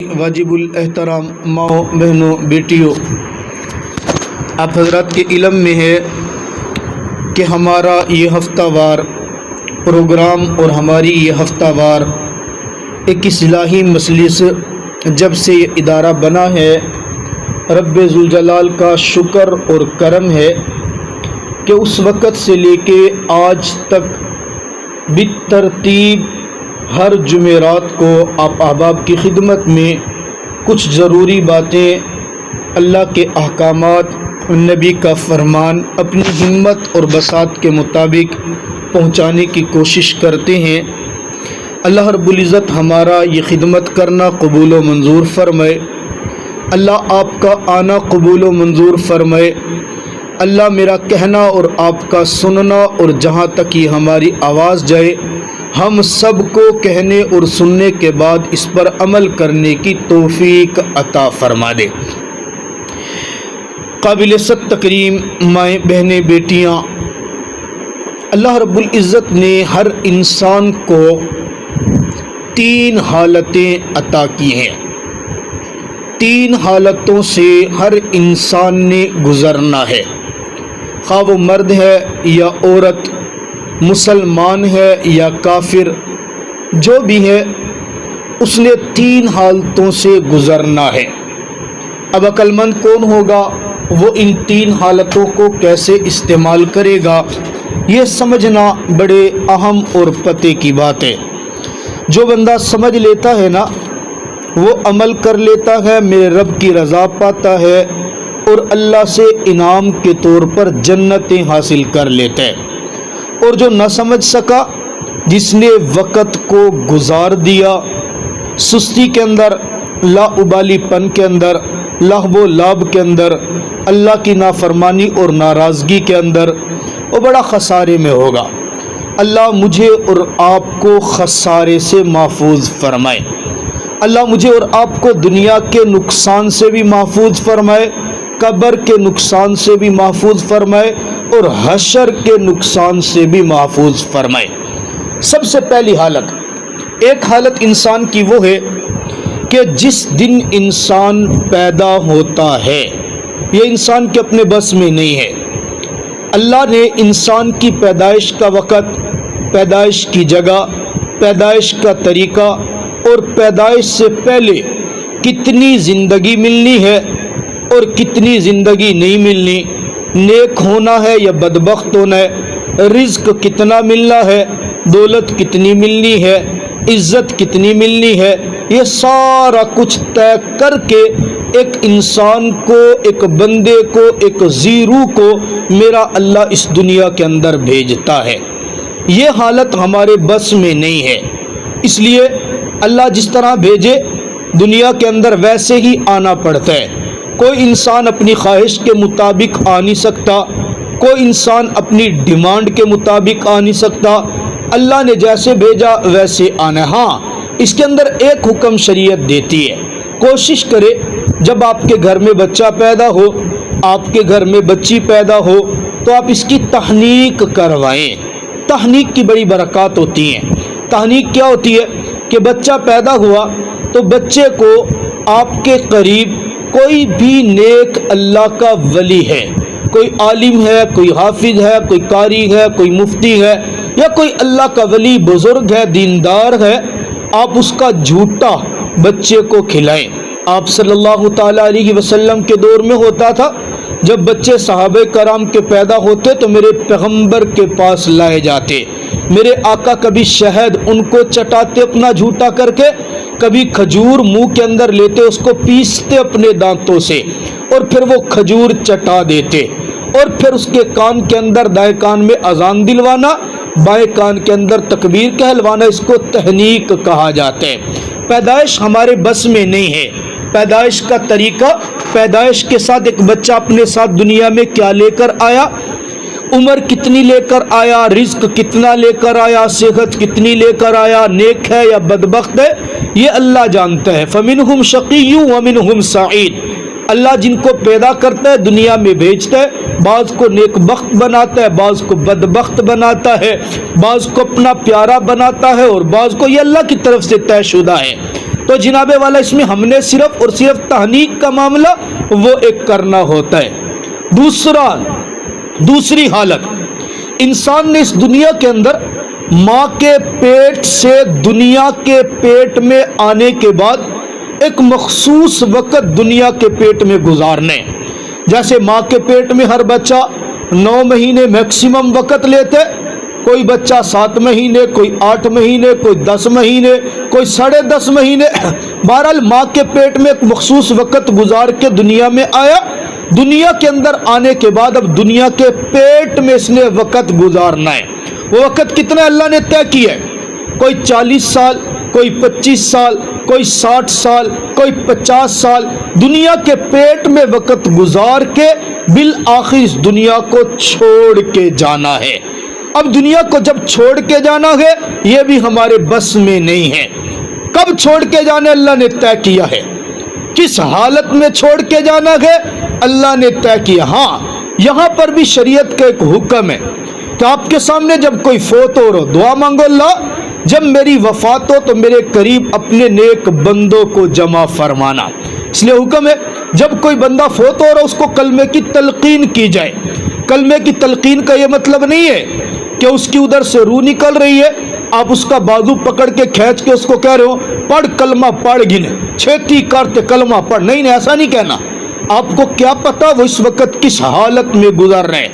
واجب الاحترام ماؤں بہنوں بیٹیوں، آپ حضرات کے علم میں ہے کہ ہمارا یہ ہفتہ وار پروگرام اور ہماری یہ ہفتہ وار ایک اصلاحی مجلس جب سے یہ ادارہ بنا ہے، رب ذوالجلال کا شکر اور کرم ہے کہ اس وقت سے لے کے آج تک بالترتیب ہر جمعرات کو آپ احباب کی خدمت میں کچھ ضروری باتیں، اللہ کے احکامات، نبی کا فرمان اپنی ہمت اور بساط کے مطابق پہنچانے کی کوشش کرتے ہیں۔ اللہ رب العزت ہمارا یہ خدمت کرنا قبول و منظور فرمائے، اللہ آپ کا آنا قبول و منظور فرمائے، اللہ میرا کہنا اور آپ کا سننا اور جہاں تک یہ ہماری آواز جائے ہم سب کو کہنے اور سننے کے بعد اس پر عمل کرنے کی توفیق عطا فرما دے۔ قابل ست تکریم مائیں بہنیں بیٹیاں، اللہ رب العزت نے ہر انسان کو 3 حالتیں عطا کی ہیں۔ 3 حالتوں سے ہر انسان نے گزرنا ہے، خواہ وہ مرد ہے یا عورت، مسلمان ہے یا کافر، جو بھی ہے اس نے 3 حالتوں سے گزرنا ہے۔ اب عقل مند کون ہوگا؟ وہ ان 3 حالتوں کو کیسے استعمال کرے گا، یہ سمجھنا بڑے اہم اور پتے کی بات ہے۔ جو بندہ سمجھ لیتا ہے نا، وہ عمل کر لیتا ہے، میرے رب کی رضا پاتا ہے اور اللہ سے انعام کے طور پر جنتیں حاصل کر لیتا ہے۔ اور جو نہ سمجھ سکا، جس نے وقت کو گزار دیا سستی کے اندر، لا ابالی پن کے اندر، لہو و لعب کے اندر، اللہ کی نافرمانی اور ناراضگی کے اندر، وہ بڑا خسارے میں ہوگا۔ اللہ مجھے اور آپ کو خسارے سے محفوظ فرمائے، اللہ مجھے اور آپ کو دنیا کے نقصان سے بھی محفوظ فرمائے، قبر کے نقصان سے بھی محفوظ فرمائے اور حشر کے نقصان سے بھی محفوظ فرمائے۔ سب سے پہلی حالت، ایک حالت انسان کی وہ ہے کہ جس دن انسان پیدا ہوتا ہے، یہ انسان کے اپنے بس میں نہیں ہے۔ اللہ نے انسان کی پیدائش کا وقت، پیدائش کی جگہ، پیدائش کا طریقہ اور پیدائش سے پہلے کتنی زندگی ملنی ہے اور کتنی زندگی نہیں ملنی، نیک ہونا ہے یا بدبخت ہونا ہے، رزق کتنا ملنا ہے، دولت کتنی ملنی ہے، عزت کتنی ملنی ہے، یہ سارا کچھ طے کر کے ایک انسان کو، ایک بندے کو، ایک زیرو کو میرا اللہ اس دنیا کے اندر بھیجتا ہے۔ یہ حالت ہمارے بس میں نہیں ہے، اس لیے اللہ جس طرح بھیجے دنیا کے اندر ویسے ہی آنا پڑتا ہے۔ کوئی انسان اپنی خواہش کے مطابق آ نہیں سکتا، کوئی انسان اپنی ڈیمانڈ کے مطابق آ نہیں سکتا، اللہ نے جیسے بھیجا ویسے آنا۔ ہاں، اس کے اندر ایک حکم شریعت دیتی ہے، کوشش کرے جب آپ کے گھر میں بچہ پیدا ہو، آپ کے گھر میں بچی پیدا ہو تو آپ اس کی تحنیک کروائیں۔ تحنیک کی بڑی برکات ہوتی ہیں۔ تحنیک کیا ہوتی ہے کہ بچہ پیدا ہوا تو بچے کو آپ کے قریب کوئی بھی نیک اللہ کا ولی ہے، کوئی عالم ہے، کوئی حافظ ہے، کوئی قاری ہے، کوئی مفتی ہے یا کوئی اللہ کا ولی بزرگ ہے، دیندار ہے، آپ اس کا جھوٹا بچے کو کھلائیں۔ آپ صلی اللہ تعالیٰ علیہ وسلم کے دور میں ہوتا تھا، جب بچے صحابہ کرام کے پیدا ہوتے تو میرے پیغمبر کے پاس لائے جاتے، میرے آقا کبھی شہد ان کو چٹاتے اپنا جھوٹا کر کے، کبھی کھجور منہ کے اندر لیتے، اس کو پیستے اپنے دانتوں سے اور پھر وہ کھجور چٹا دیتے، اور پھر اس کے کان کے اندر، دائیں کان میں اذان دلوانا، بائیں کان کے اندر تکبیر کہلوانا، اس کو تحنیک کہا جاتا ہے۔ پیدائش ہمارے بس میں نہیں ہے۔ پیدائش کا طریقہ، پیدائش کے ساتھ ایک بچہ اپنے ساتھ دنیا میں کیا لے کر آیا، عمر کتنی لے کر آیا، رزق کتنا لے کر آیا، صحت کتنی لے کر آیا، نیک ہے یا بدبخت ہے، یہ اللہ جانتا ہے۔ فَمِنْهُمْ شَقِيٌّ وَمِنْهُمْ سَعِيدٌ۔ اللہ جن کو پیدا کرتا ہے دنیا میں بھیجتا ہے، بعض کو نیک بخت بناتا ہے، بعض کو بدبخت بناتا ہے، بعض کو اپنا پیارا بناتا ہے اور بعض کو یہ اللہ کی طرف سے طے شدہ ہے۔ تو جناب والا اس میں ہم نے صرف اور صرف تہنیک کا معاملہ وہ ایک کرنا ہوتا ہے۔ دوسری حالت، انسان نے اس دنیا کے اندر ماں کے پیٹ سے دنیا کے پیٹ میں آنے کے بعد ایک مخصوص وقت دنیا کے پیٹ میں گزارنے، جیسے ماں کے پیٹ میں ہر بچہ 9 مہینے میکسیمم وقت لیتے، کوئی بچہ 7 مہینے، کوئی 8 مہینے، کوئی 10 مہینے، کوئی 10.5 مہینے، بہرحال ماں کے پیٹ میں ایک مخصوص وقت گزار کے دنیا میں آیا۔ دنیا کے اندر آنے کے بعد اب دنیا کے پیٹ میں اس نے وقت گزارنا ہے۔ وہ وقت کتنا اللہ نے طے کیا ہے؟ کوئی 40 سال، کوئی 25 سال، کوئی 60 سال، کوئی 50 سال، دنیا کے پیٹ میں وقت گزار کے بالآخر اس دنیا کو چھوڑ کے جانا ہے۔ اب دنیا کو جب چھوڑ کے جانا ہے یہ بھی ہمارے بس میں نہیں ہے۔ کب چھوڑ کے جانا اللہ نے طے کیا ہے، کس حالت میں چھوڑ کے جانا ہے اللہ نے طے کیا۔ ہاں، یہاں پر بھی شریعت کا ایک حکم ہے کہ آپ کے سامنے جب کوئی فوت ہو رہا، دعا مانگو اللہ جب میری وفات ہو تو میرے قریب اپنے نیک بندوں کو جمع فرمانا۔ اس لیے حکم ہے جب کوئی بندہ فوت ہو رہا اس کو کلمے کی تلقین کی جائے۔ کلمے کی تلقین کا یہ مطلب نہیں ہے کہ اس کی ادھر سے روح نکل رہی ہے، آپ اس کا بازو پکڑ کے کھینچ کے اس کو کہہ رہے ہو پڑھ کلمہ پڑھ گن، چھیتی کرتے کلمہ پڑھ، نہیں ایسا نہیں کہنا۔ آپ کو کیا پتا وہ اس وقت کس حالت میں گزر رہے،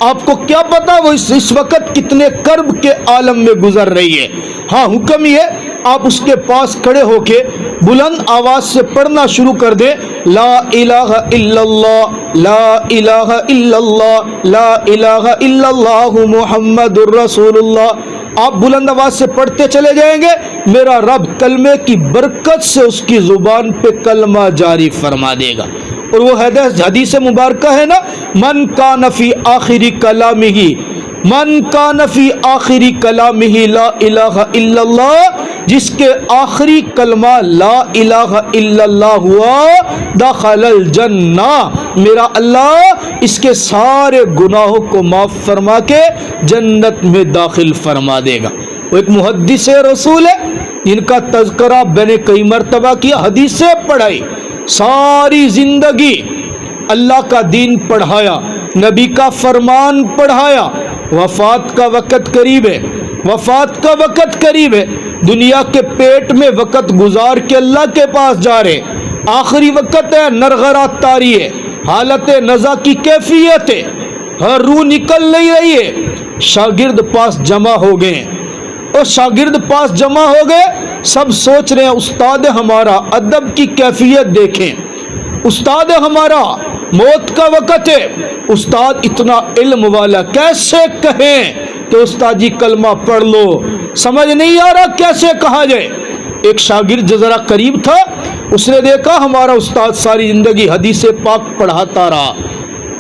آپ کو کیا پتا وہ اس وقت کتنے کرب کے عالم میں گزر رہی ہے۔ ہاں، حکم یہ آپ اس کے پاس کھڑے ہو کے بلند آواز سے پڑھنا شروع کر دیں، لا الہ الا اللہ، لا الہ الا اللہ، لا الہ الا اللہ محمد الرسول اللہ۔ آپ بلند آواز سے پڑھتے چلے جائیں گے، میرا رب کلمے کی برکت سے اس کی زبان پہ کلمہ جاری فرما دے گا۔ اور وہ حدیث مبارکہ ہے نا، من کان فی آخری کلامہ، من کان فی آخری کلامہ لا الہ الا اللہ، جس کے آخری کلمہ لا الہ الا اللہ ہوا، دخل الجنہ، میرا اللہ اس کے سارے گناہوں کو معاف فرما کے جنت میں داخل فرما دے گا۔ وہ ایک محدث رسول ہے جن کا تذکرہ میں نے کئی مرتبہ کیا، حدیثیں پڑھائی، ساری زندگی اللہ کا دین پڑھایا، نبی کا فرمان پڑھایا۔ وفات کا وقت قریب ہے، وفات کا وقت قریب ہے، دنیا کے پیٹ میں وقت گزار کے اللہ کے پاس جا رہے، آخری وقت ہے، نرغرات طاری ہے، حالت نزا کی کیفیت ہے، ہر روح نکل نہیں رہی ہے۔ شاگرد پاس جمع ہو گئے، اور شاگرد پاس جمع ہو گئے، سب سوچ رہے ہیں استاد ہمارا، ادب کی کیفیت دیکھیں، استاد ہمارا موت کا وقت ہے، استاد اتنا علم والا، کیسے کہیں کہ استاد جی کلمہ پڑھ لو، سمجھ نہیں آ رہا کیسے کہا جائے۔ ایک شاگرد جو ذرا قریب تھا اس نے دیکھا ہمارا استاد ساری زندگی حدیث پاک پڑھاتا رہا،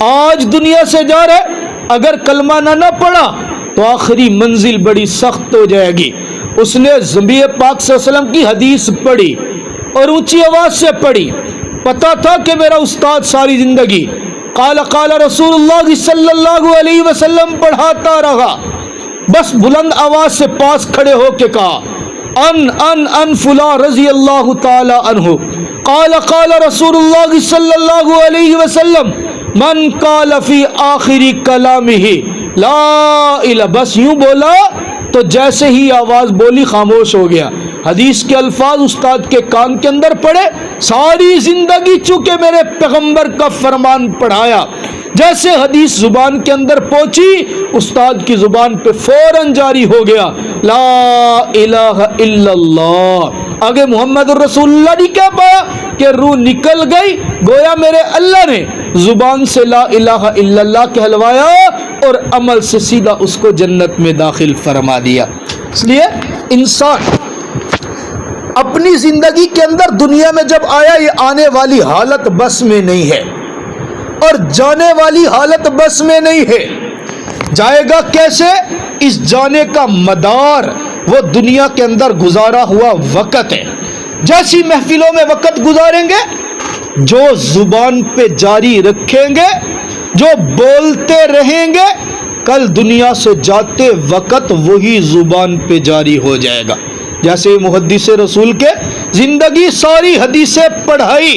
آج دنیا سے جا رہا ہے، اگر کلمہ نہ پڑھا تو آخری منزل بڑی سخت ہو جائے گی۔ اس نے نبی پاک صلی اللہ علیہ وسلم کی حدیث پڑھی اور اونچی آواز سے پڑھی، پتا تھا کہ میرا استاد ساری زندگی قال قال رسول اللہ صلی اللہ علیہ وسلم پڑھاتا رہا، بس بلند آواز سے پاس کھڑے ہو کے کہا ان فلاں رضی اللہ تعالی عنہ قال قال رسول اللہ صلی اللہ علیہ وسلم من قال فی آخری کلامہ لا الہ، بس یوں بولا تو جیسے ہی آواز بولی خاموش ہو گیا۔ حدیث کے الفاظ استاد کے کان کے اندر پڑے، ساری زندگی چونکہ میرے پیغمبر کا فرمان پڑھایا، جیسے حدیث زبان کے اندر پہنچی استاد کی زبان پہ فوراً جاری ہو گیا لا الہ الا اللہ۔ آگے محمد الرسول اللہ نہیں کہہ پایا کہ روح نکل گئی، گویا میرے اللہ نے زبان سے لا الہ الا اللہ کہلوایا اور عمل سے سیدھا اس کو جنت میں داخل فرما دیا۔ اس لیے انسان اپنی زندگی کے اندر دنیا میں جب آیا، یہ آنے والی حالت بس میں نہیں ہے اور جانے والی حالت بس میں نہیں ہے۔ جائے گا کیسے؟ اس جانے کا مدار وہ دنیا کے اندر گزارا ہوا وقت ہے۔ جیسی محفلوں میں وقت گزاریں گے، جو زبان پہ جاری رکھیں گے، جو بولتے رہیں گے، کل دنیا سے جاتے وقت وہی زبان پہ جاری ہو جائے گا۔ جیسے محدث رسول کے زندگی ساری حدیثیں پڑھائی،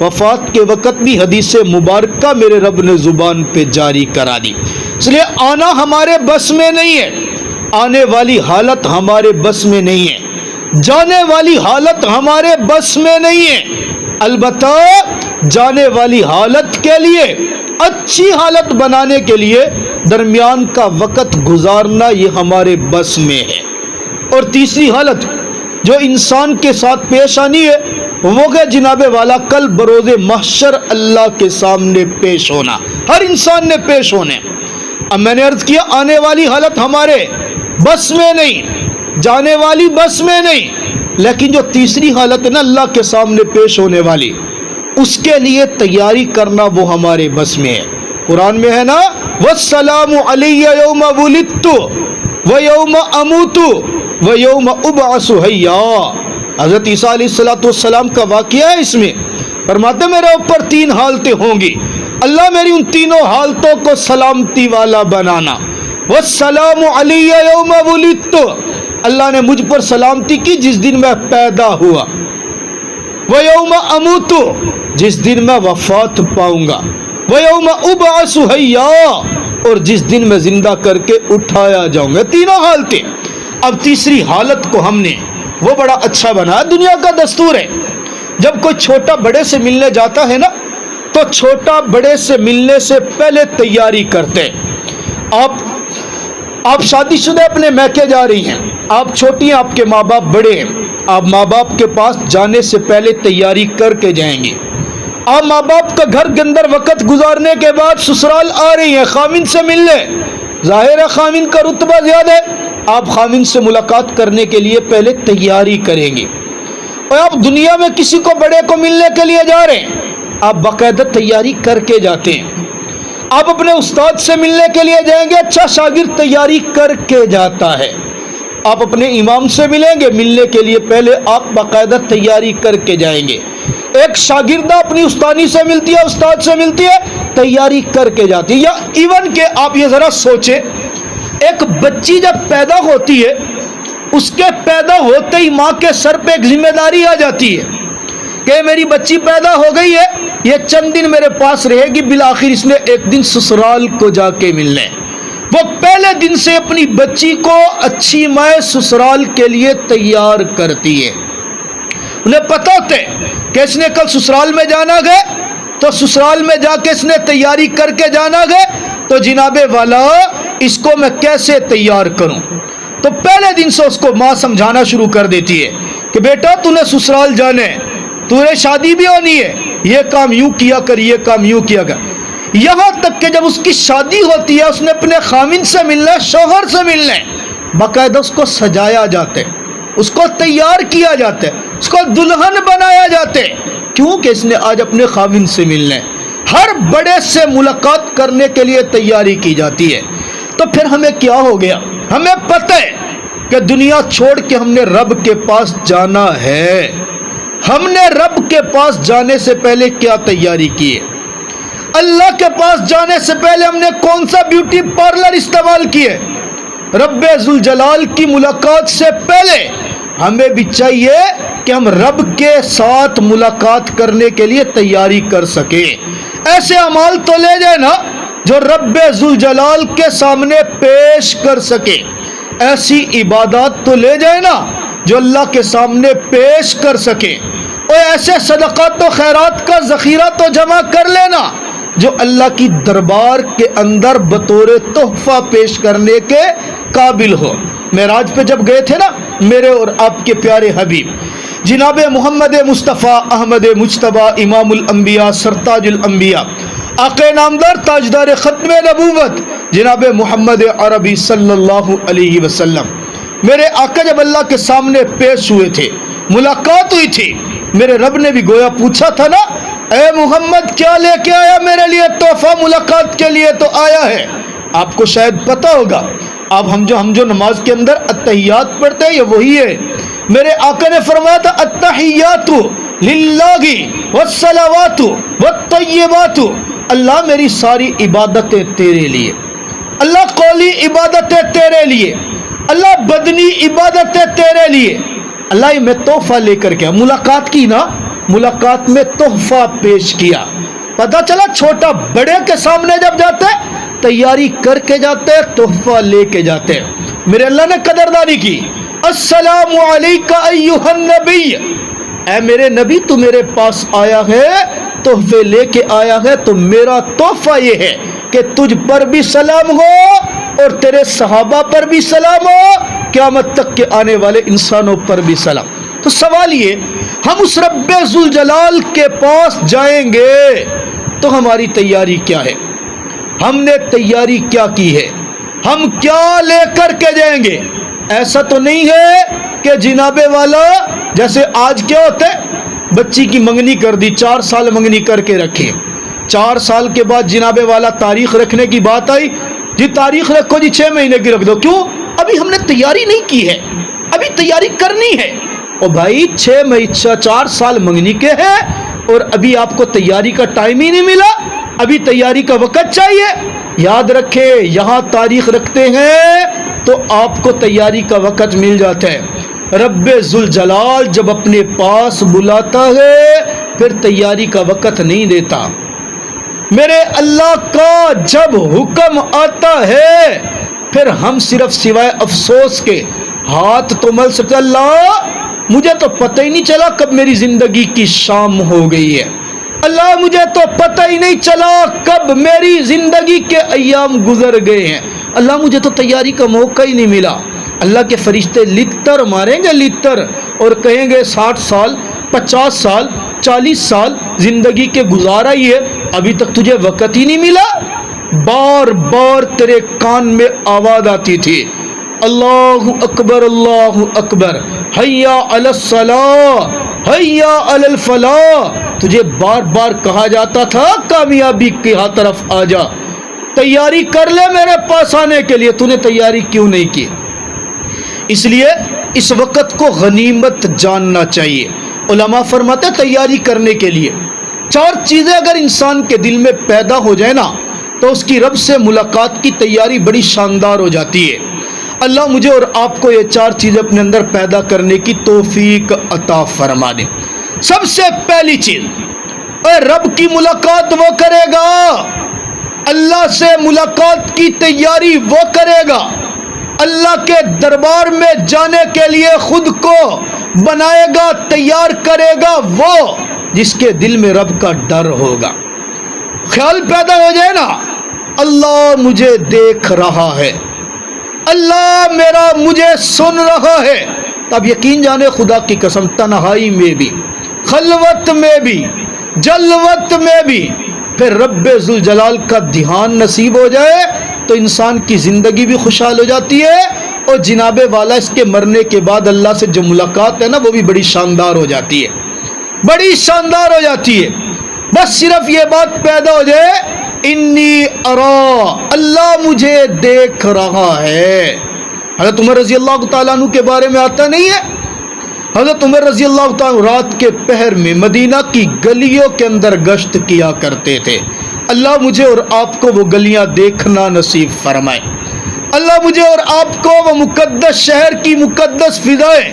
وفات کے وقت بھی حدیث مبارکہ میرے رب نے زبان پہ جاری کرا دی۔ اس لیے آنا ہمارے بس میں نہیں ہے، آنے والی حالت ہمارے بس میں نہیں ہے، جانے والی حالت ہمارے بس میں نہیں ہے، البتہ جانے والی حالت کے لیے، اچھی حالت بنانے کے لیے درمیان کا وقت گزارنا یہ ہمارے بس میں ہے۔ اور تیسری حالت جو انسان کے ساتھ پیش آنی ہے وہ کہ جناب والا کل بروز محشر اللہ کے سامنے پیش ہونا، ہر انسان نے پیش ہونے۔ اب میں نے عرض کیا آنے والی حالت ہمارے بس میں نہیں، جانے والی بس میں نہیں، لیکن جو تیسری حالت ہے نا اللہ کے سامنے پیش ہونے والی، اس کے لیے تیاری کرنا وہ ہمارے بس میں ہے۔ قرآن میں ہے نا وَالسَّلَامُ عَلَيَّ يَوْمَ وُلِدتُّ وَيَوْمَ أَمُوتُ وَيَوْمَ أُبْعَثُ حَيًّا۔ حضرت عیسیٰ علیہ السلام کا واقعہ ہے، اس میں فرماتے میرے اوپر 3 حالتیں ہوں گی، اللہ میری ان تینوں حالتوں کو سلامتی والا بنانا۔ وَالسَّلَامُ عَلَيَّ يَوْمَ وُلِدتُّ، اللہ نے مجھ پر سلامتی کی جس دن میں پیدا ہوا، وَيَوْمَ أَمُوتُ، جس دن میں وفات پاؤں گا، وَيَوْمَ أُبْعَثُ حَيًّا، اور جس دن میں زندہ کر کے اٹھایا جاؤں گا۔ تینوں حالتیں۔ اب تیسری حالت کو ہم نے وہ بڑا اچھا بنا، دنیا کا دستور ہے جب کوئی چھوٹا بڑے سے ملنے جاتا ہے نا تو چھوٹا بڑے سے ملنے سے پہلے تیاری کرتے ہیں۔ آپ شادی شدہ اپنے میکے جا رہی ہیں، آپ چھوٹی ہیں، آپ کے ماں باپ بڑے ہیں، آپ ماں باپ کے پاس جانے سے پہلے تیاری کر کے جائیں گے۔ آپ ماں باپ کا گھر کے اندر وقت گزارنے کے بعد سسرال آ رہی ہیں خامن سے ملنے، ظاہر ہے خامن کا رتبہ زیادہ ہے، آپ خامن سے ملاقات کرنے کے لیے پہلے تیاری کریں گے۔ اور آپ دنیا میں کسی کو بڑے کو ملنے کے لیے جا رہے ہیں، آپ باقاعدہ تیاری کر کے جاتے ہیں۔ آپ اپنے استاد سے ملنے کے لیے جائیں گے، اچھا شاگرد تیاری کر کے جاتا ہے۔ آپ اپنے امام سے ملیں گے، ملنے کے لیے پہلے آپ باقاعدہ تیاری کر کے جائیں گے۔ ایک شاگردہ اپنی استانی سے ملتی ہے، استاد سے ملتی ہے، تیاری کر کے جاتی ہے۔ یا ایون کہ آپ یہ ذرا سوچیں، ایک بچی جب پیدا ہوتی ہے اس کے پیدا ہوتے ہی ماں کے سر پہ ایک ذمہ داری آ جاتی ہے کہ میری بچی پیدا ہو گئی ہے، یہ چند دن میرے پاس رہے گی، بالآخر اس نے ایک دن سسرال کو جا کے ملنا ہے۔ وہ پہلے دن سے اپنی بچی کو اچھی ماں سسرال کے لیے تیار کرتی ہے۔ انہیں پتہ ہوتا ہے کہ اس نے کل سسرال میں جانا گئے تو سسرال میں جا کے اس نے تیاری کر کے جانا گئے تو جناب والا اس کو میں کیسے تیار کروں۔ تو پہلے دن سے اس کو ماں سمجھانا شروع کر دیتی ہے کہ بیٹا تو نے سسرال جانے، تو نے شادی بھی ہونی ہے، یہ کام یوں کیا کر، یہ کام یوں کیا کر۔ یہاں تک کہ جب اس کی شادی ہوتی ہے، اس نے اپنے خامن سے ملنا ہے، شوہر سے ملنا ہے، باقاعدہ اس کو سجایا جاتا ہے، اس کو تیار کیا جاتا ہے، اس کو دلہن بنایا جاتا ہے، کیونکہ اس نے آج اپنے خامن سے ملنا ہے۔ ہر بڑے سے ملاقات کرنے کے لیے تیاری کی جاتی ہے۔ تو پھر ہمیں کیا ہو گیا؟ ہمیں پتہ ہے کہ دنیا چھوڑ کے ہم نے رب کے پاس جانا ہے۔ ہم نے رب کے پاس جانے سے پہلے کیا تیاری کی ہے؟ اللہ کے پاس جانے سے پہلے ہم نے کون سا بیوٹی پارلر استعمال کیے؟ رب ذوالجلال کی ملاقات سے پہلے ہمیں بھی چاہیے کہ ہم رب کے ساتھ ملاقات کرنے کے لیے تیاری کر سکیں۔ ایسے اعمال تو لے جائیں نا جو رب ذوالجلال کے سامنے پیش کر سکے، ایسی عبادات تو لے جائیں نا جو اللہ کے سامنے پیش کر سکے، اور ایسے صدقات و خیرات کا ذخیرہ تو جمع کر لینا جو اللہ کی دربار کے اندر بطور تحفہ پیش کرنے کے قابل ہو۔ معراج پہ جب گئے تھے نا میرے اور آپ کے پیارے حبیب جناب محمد مصطفیٰ احمد مجتبیٰ امام الانبیاء سرتاج الانبیاء آقا نامدار تاجدار ختم نبوت جناب محمد عربی صلی اللہ علیہ وسلم، میرے آقا جب اللہ کے سامنے پیش ہوئے تھے، ملاقات ہوئی تھی، میرے رب نے بھی گویا پوچھا تھا نا، اے محمد کیا لے کے آیا میرے لیے تحفہ؟ ملاقات کے لیے تو آیا ہے۔ آپ کو شاید پتہ ہوگا، اب ہم جو نماز کے اندر التحیات پڑھتے ہیں یہ وہی ہے۔ میرے آقا نے فرمایا تھا التحیات للہ والصلوات والطیبات، اللہ میری ساری عبادتیں تیرے لیے، اللہ قولی عبادتیں تیرے لیے، اللہ بدنی عبادتیں تیرے لیے، اللہ میں تحفہ لے کر کے ملاقات کی نا، ملاقات میں تحفہ پیش کیا، پتہ چلا چھوٹا بڑے کے سامنے جب جاتے تیاری کر کے جاتے، تحفہ لے کے جاتے۔ میرے اللہ نے قدردانی کی، السلام علیکہ ایھا النبی، اے میرے نبی تو میرے پاس آیا ہے، تحفے لے کے آیا ہے، تو میرا تحفہ یہ ہے کہ تجھ پر بھی سلام ہو اور تیرے صحابہ پر بھی سلام ہو، قیامت تک کے آنے والے انسانوں پر بھی سلام۔ تو سوال یہ، ہم اس رب ذوالجلال کے پاس جائیں گے تو ہماری تیاری کیا ہے؟ ہم نے تیاری کیا کی ہے؟ ہم کیا لے کر کے جائیں گے؟ ایسا تو نہیں ہے کہ جناب والا جیسے آج کیا ہوتا ہے، بچی کی منگنی کر دی، 4 سال منگنی کر کے رکھے، 4 سال کے بعد جناب والا تاریخ رکھنے کی بات آئی، جی تاریخ رکھو جی 6 مہینے کی رکھ دو، کیوں؟ ابھی ہم نے تیاری نہیں کی ہے، ابھی تیاری کرنی ہے۔ اور بھائی 4 سال منگنی کے ہیں اور ابھی آپ کو تیاری کا ٹائم ہی نہیں ملا، ابھی تیاری کا وقت چاہیے۔ یاد رکھے یہاں تاریخ رکھتے ہیں تو آپ کو تیاری کا وقت مل جاتا ہے، رب ذوالجلال جب اپنے پاس بلاتا ہے پھر تیاری کا وقت نہیں دیتا۔ میرے اللہ کا جب حکم آتا ہے پھر ہم صرف سوائے افسوس کے ہاتھ تو مل سکتے، اللہ مجھے تو پتہ ہی نہیں چلا کب میری زندگی کی شام ہو گئی ہے، اللہ مجھے تو پتہ ہی نہیں چلا کب میری زندگی کے ایام گزر گئے ہیں، اللہ مجھے تو تیاری کا موقع ہی نہیں ملا۔ اللہ کے فرشتے لتر ماریں گے لتر اور کہیں گے 60 سال 50 سال 40 سال زندگی کے گزارا ہی ہے، ابھی تک تجھے وقت ہی نہیں ملا۔ بار بار تیرے کان میں آواز آتی تھی، اللہ اکبر اللہ اکبر، حیا علی الصلاۃ حیا علی الفلاح، تجھے بار بار کہا جاتا تھا کامیابی کی طرف آ جا، تیاری کر لے میرے پاس آنے کے لیے، تو نے تیاری کیوں نہیں کی؟ اس لیے اس وقت کو غنیمت جاننا چاہیے۔ علماء فرماتے ہیں تیاری کرنے کے لیے 4 چیزیں اگر انسان کے دل میں پیدا ہو جائے نا تو اس کی رب سے ملاقات کی تیاری بڑی شاندار ہو جاتی ہے۔ اللہ مجھے اور آپ کو یہ 4 چیزیں اپنے اندر پیدا کرنے کی توفیق عطا فرما دے۔ سب سے پہلی چیز، اے رب کی ملاقات وہ کرے گا، اللہ سے ملاقات کی تیاری وہ کرے گا، اللہ کے دربار میں جانے کے لیے خود کو بنائے گا تیار کرے گا وہ جس کے دل میں رب کا ڈر ہوگا۔ خیال پیدا ہو جائے نا اللہ مجھے دیکھ رہا ہے، اللہ میرا مجھے سن رہا ہے، تب یقین جانے خدا کی قسم تنہائی میں بھی خلوت میں بھی جلوت میں بھی پھر رب ذوالجلال کا دھیان نصیب ہو جائے تو انسان کی زندگی بھی خوشحال ہو جاتی ہے، اور جناب والا اس کے مرنے کے بعد اللہ سے جو ملاقات ہے نا وہ بھی بڑی شاندار ہو جاتی ہے، بڑی شاندار ہو جاتی ہے۔ بس صرف یہ بات پیدا ہو جائے انی ارا، اللہ مجھے دیکھ رہا ہے۔ حضرت عمر رضی اللہ تعالیٰ عنہ کے بارے میں آتا نہیں ہے، حضرت عمر رضی اللہ تعالیٰ رات کے پہر میں مدینہ کی گلیوں کے اندر گشت کیا کرتے تھے۔ اللہ مجھے اور آپ کو وہ گلیاں دیکھنا نصیب فرمائے، اللہ مجھے اور آپ کو وہ مقدس شہر کی مقدس فضائیں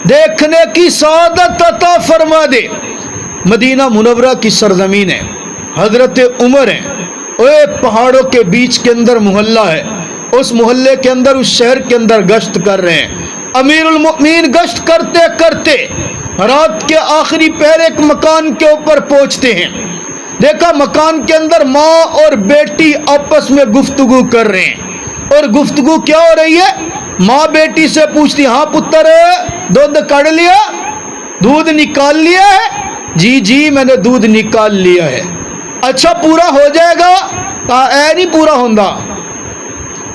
دیکھنے کی سعادت عطا فرما دے۔ مدینہ منورہ کی سرزمین ہے، حضرت عمر ہیں، اوے پہاڑوں کے بیچ کے اندر محلہ ہے، اس محلے کے اندر اس شہر کے اندر گشت کر رہے ہیں۔ امیر المؤمنین گشت کرتے کرتے رات کے آخری پہر ایک مکان کے اوپر پہنچتے ہیں، دیکھا مکان کے اندر ماں اور بیٹی آپس میں گفتگو کر رہے ہیں، اور گفتگو کیا ہو رہی ہے؟ ماں بیٹی سے پوچھتی، ہاں پتر دودھ کڑ لیا، دودھ نکال لیا ہے؟ جی جی میں نے دودھ نکال لیا ہے۔ اچھا پورا ہو جائے گا؟ اے نہیں پورا ہوگا،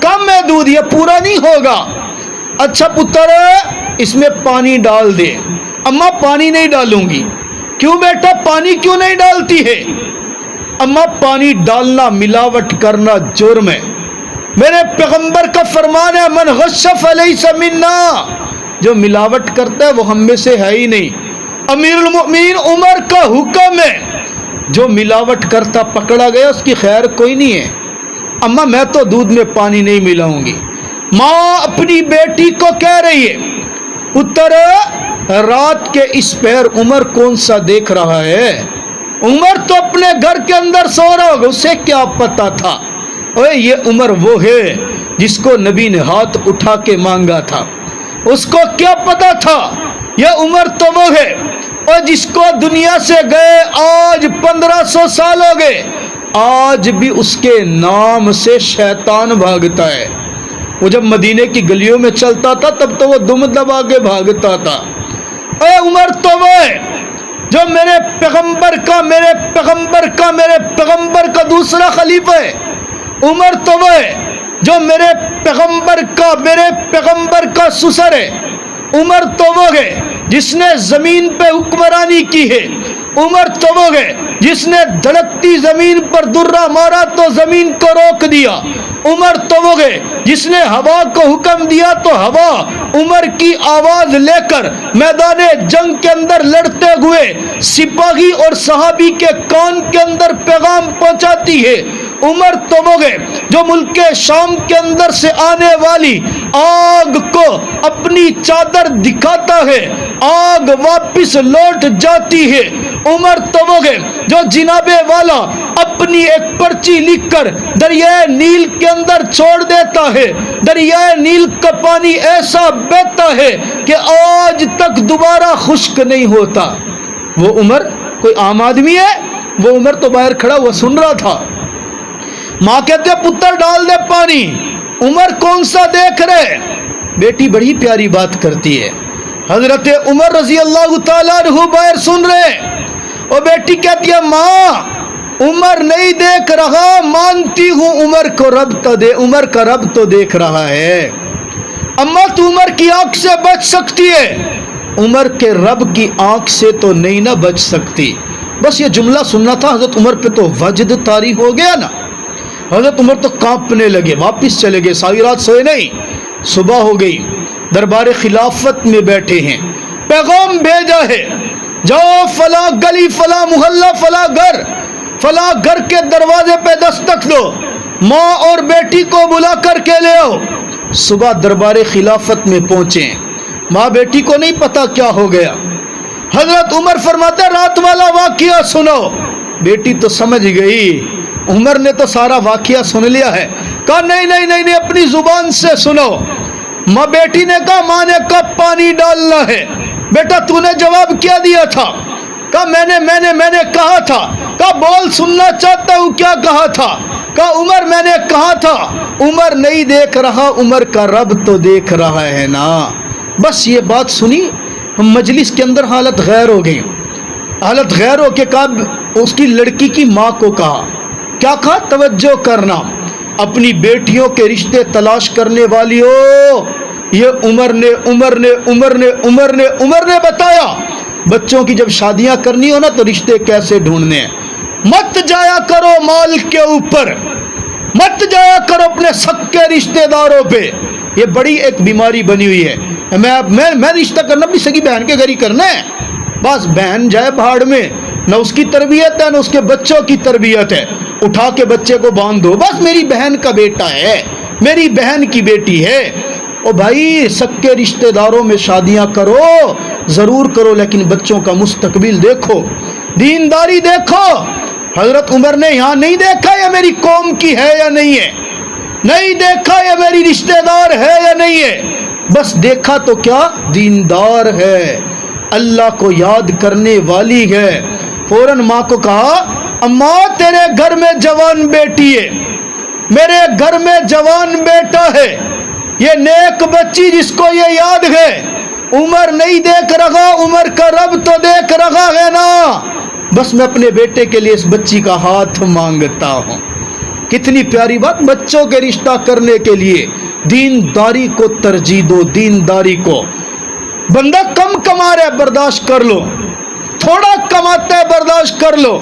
کم ہے دودھ، یہ پورا نہیں ہوگا۔ اچھا پتر اس میں پانی ڈال دے۔ اماں پانی نہیں ڈالوں گی۔ کیوں بیٹا پانی کیوں نہیں ڈالتی ہے؟ اماں پانی ڈالنا ملاوٹ کرنا جرم ہے، میرے پیغمبر کا فرمان ہے من غش فلیس منا، جو ملاوٹ کرتا ہے وہ ہم میں سے ہے ہی نہیں۔ امیر المؤمنین عمر کا حکم ہے، جو ملاوٹ کرتا پکڑا گیا اس کی خیر کوئی نہیں ہے۔ اماں میں تو دودھ میں پانی نہیں ملاؤں گی۔ ماں اپنی بیٹی کو کہہ رہی ہے پتر رات کے اس پہر عمر کون سا دیکھ رہا ہے؟ عمر تو اپنے گھر کے اندر سو رہا ہوگا، اسے کیا پتا تھا؟ اوے یہ عمر وہ ہے جس کو نبی نے ہاتھ اٹھا کے مانگا تھا، اس کو کیا پتا تھا؟ یہ عمر تو وہ ہے اور جس کو دنیا سے گئے آج 1500 سال ہو گئے، آج بھی اس کے نام سے شیطان بھاگتا ہے۔ وہ جب مدینے کی گلیوں میں چلتا تھا تب تو وہ دم دبا کے بھاگتا تھا۔ اے عمر تو وہ ہے جو میرے پیغمبر کا دوسرا خلیفہ ہے۔ عمر تو وہ ہے جو میرے پیغمبر کا سسر ہے۔ عمر تو وہ ہے جس نے زمین پہ حکمرانی کی ہے۔ عمر تو وہ ہے جس نے دھڑکتی زمین پر درہ مارا تو زمین کو روک دیا۔ عمر تو وہ ہے جس نے ہوا کو حکم دیا تو ہوا عمر کی آواز لے کر میدان جنگ کے اندر لڑتے ہوئے سپاہی اور صحابی کے کان کے اندر پیغام پہنچاتی ہے۔ عمر تو وہ ہے جو ملک شام کے اندر سے آنے والی آگ کو اپنی چادر دکھاتا ہے، آگ واپس لوٹ جاتی ہے۔ عمر تو وہ ہے جو جناب والا اپنی ایک پرچی لکھ کر دریائے نیل کے اندر چھوڑ دیتا ہے، دریائے نیل کا پانی ایسا بہتا ہے کہ آج تک دوبارہ خشک نہیں ہوتا۔ وہ عمر کوئی عام آدمی ہے؟ وہ عمر تو باہر کھڑا ہوا سن رہا تھا۔ ماں کہتے پتر ڈال دے پانی، عمر کون سا دیکھ رہے؟ بیٹی بڑی پیاری بات کرتی ہے، حضرت عمر رضی اللہ تعالیٰ عنہ باہر سن رہے، اور بیٹی کہتی ہے ماں عمر نہیں دیکھ رہا، مانتی ہوں عمر کا رب تو دیکھ رہا ہے۔ اماں تو عمر کی آنکھ سے بچ سکتی ہے، عمر کے رب کی آنکھ سے تو نہیں نہ بچ سکتی۔ بس یہ جملہ سننا تھا، حضرت عمر پہ تو وجد طاری ہو گیا نا۔ حضرت عمر تو کانپنے لگے، واپس چلے گئے، ساری رات سوئے نہیں۔ صبح ہو گئی، دربار خلافت میں بیٹھے ہیں، پیغام بھیجا ہے جاؤ فلاں گلی فلاں محلہ فلاں گھر کے دروازے پہ دستک دو، ماں اور بیٹی کو بلا کر کے لے آؤ۔ صبح دربار خلافت میں پہنچے، ماں بیٹی کو نہیں پتا کیا ہو گیا۔ حضرت عمر فرماتے رات والا واقعہ سنو۔ بیٹی تو سمجھ گئی، عمر نے تو سارا واقعہ سن لیا ہے۔ کہا نہیں اپنی زبان سے سنو۔ ماں بیٹی نے کہا ماں نے کب پانی ڈالنا ہے؟ بیٹا تو نے جواب کیا دیا تھا؟ کہا میں نے کہا تھا۔ کہا بول، سننا چاہتا ہوں کیا کہا تھا؟ کہا عمر میں نے کہا تھا عمر نہیں دیکھ رہا، عمر کا رب تو دیکھ رہا ہے نا۔ بس یہ بات سنی، مجلس کے اندر حالت غیر ہو گئی۔ حالت غیر ہو کے کہا، اس کی لڑکی کی ماں کو کہا، کیا کہا؟ توجہ کرنا، اپنی بیٹیوں کے رشتے تلاش کرنے والی ہو، یہ عمر نے بتایا بچوں کی جب شادیاں کرنی ہو نا تو رشتے کیسے ڈھونڈنے ہیں۔ مت جایا کرو مال کے اوپر، مت جایا کرو اپنے سکے رشتے داروں پہ، یہ بڑی ایک بیماری بنی ہوئی ہے۔ میں رشتہ کرنا اپنی سگی بہن کے گھر ہی کرنا ہے، بس بہن جائے پہاڑ میں، نہ اس کی تربیت ہے نہ اس کے بچوں کی تربیت ہے، اٹھا کے بچے کو باندھ دو، بس میری بہن کا بیٹا ہے، میری بہن کی بیٹی ہے۔ او بھائی سکے رشتے داروں میں شادیاں کرو، ضرور کرو، لیکن بچوں کا مستقبل دیکھو، دینداری دیکھو۔ حضرت عمر نے یہاں نہیں دیکھا یہ میری قوم کی ہے یا نہیں ہے، نہیں دیکھا یہ میری رشتے دار ہے یا نہیں ہے، بس دیکھا تو کیا دیندار ہے، اللہ کو یاد کرنے والی ہے۔ فوراً ماں کو کہا اماں تیرے گھر میں جوان بیٹی ہے، میرے گھر میں جوان بیٹا ہے، یہ نیک بچی جس کو یہ یاد ہے، عمر نہیں دیکھ رہا، عمر کا رب تو دیکھ رہا ہے نا، بس میں اپنے بیٹے کے لیے اس بچی کا ہاتھ مانگتا ہوں۔ کتنی پیاری بات، بچوں کے رشتہ کرنے کے لیے دینداری کو ترجیح دو، دینداری کو۔ بندہ کم کما رہا ہے برداشت کر لو، تھوڑا کماتا ہے برداشت کر لو،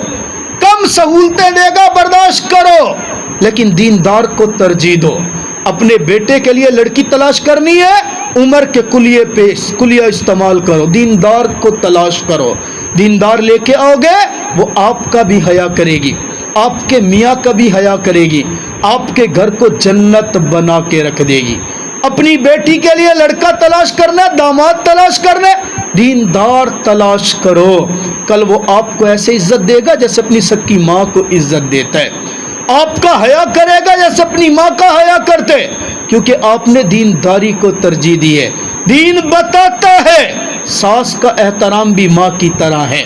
کم سہولتیں دے گا برداشت کرو، لیکن دیندار کو ترجیح دو۔ اپنے بیٹے کے لیے لڑکی تلاش کرنی ہے، عمر کے کلیہ استعمال کرو، دیندار کو تلاش کرو، دیندار لے کے آؤ گے وہ آپ کا بھی حیا کرے گی، آپ کے میاں کا بھی حیا کرے گی، آپ کے گھر کو جنت بنا کے رکھ دے گی۔ اپنی بیٹی کے لیے لڑکا تلاش کرنا ہے، داماد تلاش کرنا ہے، دیندار تلاش کرو. کل وہ آپ کو ایسے عزت دے گا جیسے اپنی سکی ماں کو عزت دیتا ہے، آپ کا حیا کرے گا جیسے اپنی ماں کا حیا کرتے، کیونکہ آپ نے دینداری کو ترجیح دی ہے. دین بتاتا ہے ساس کا احترام بھی ماں کی طرح ہے،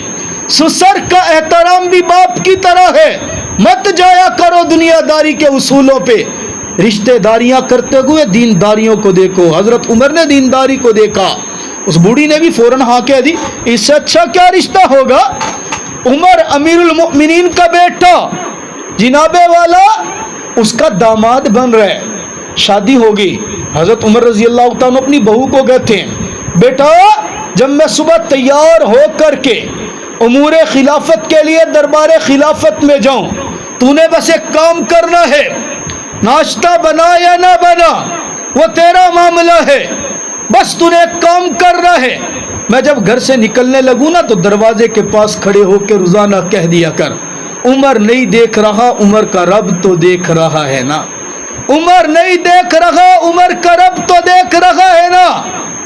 سسر کا احترام بھی باپ کی طرح ہے. مت جایا کرو دنیا داری کے اصولوں پہ، رشتہ داریاں کرتے ہوئے دینداریوں کو دیکھو. حضرت عمر نے دینداری کو دیکھا، اس بوڑھی نے بھی فوراً ہاں کہہ دی، اس سے اچھا کیا رشتہ ہوگا. عمر امیر المؤمنین کا بیٹا جناب والا اس کا داماد بن رہا ہے، شادی ہوگی. حضرت عمر رضی اللہ تعالیٰ اپنی بہو کو کہتے ہیں، بیٹا جب میں صبح تیار ہو کر کے امور خلافت کے لیے دربار خلافت میں جاؤں، تو نے بس ایک کام کرنا ہے، ناشتہ بنا یا نہ بنا وہ تیرا معاملہ ہے، بس تو نے ایک کام کرنا ہے. میں جب گھر سے نکلنے لگوں نا تو دروازے کے پاس کھڑے ہو کے روزانہ کہہ دیا کر، عمر نہیں دیکھ رہا، عمر کا رب تو دیکھ رہا ہے نا. عمر نہیں دیکھ رہا، عمر کا رب تو دیکھ رہا ہے نا.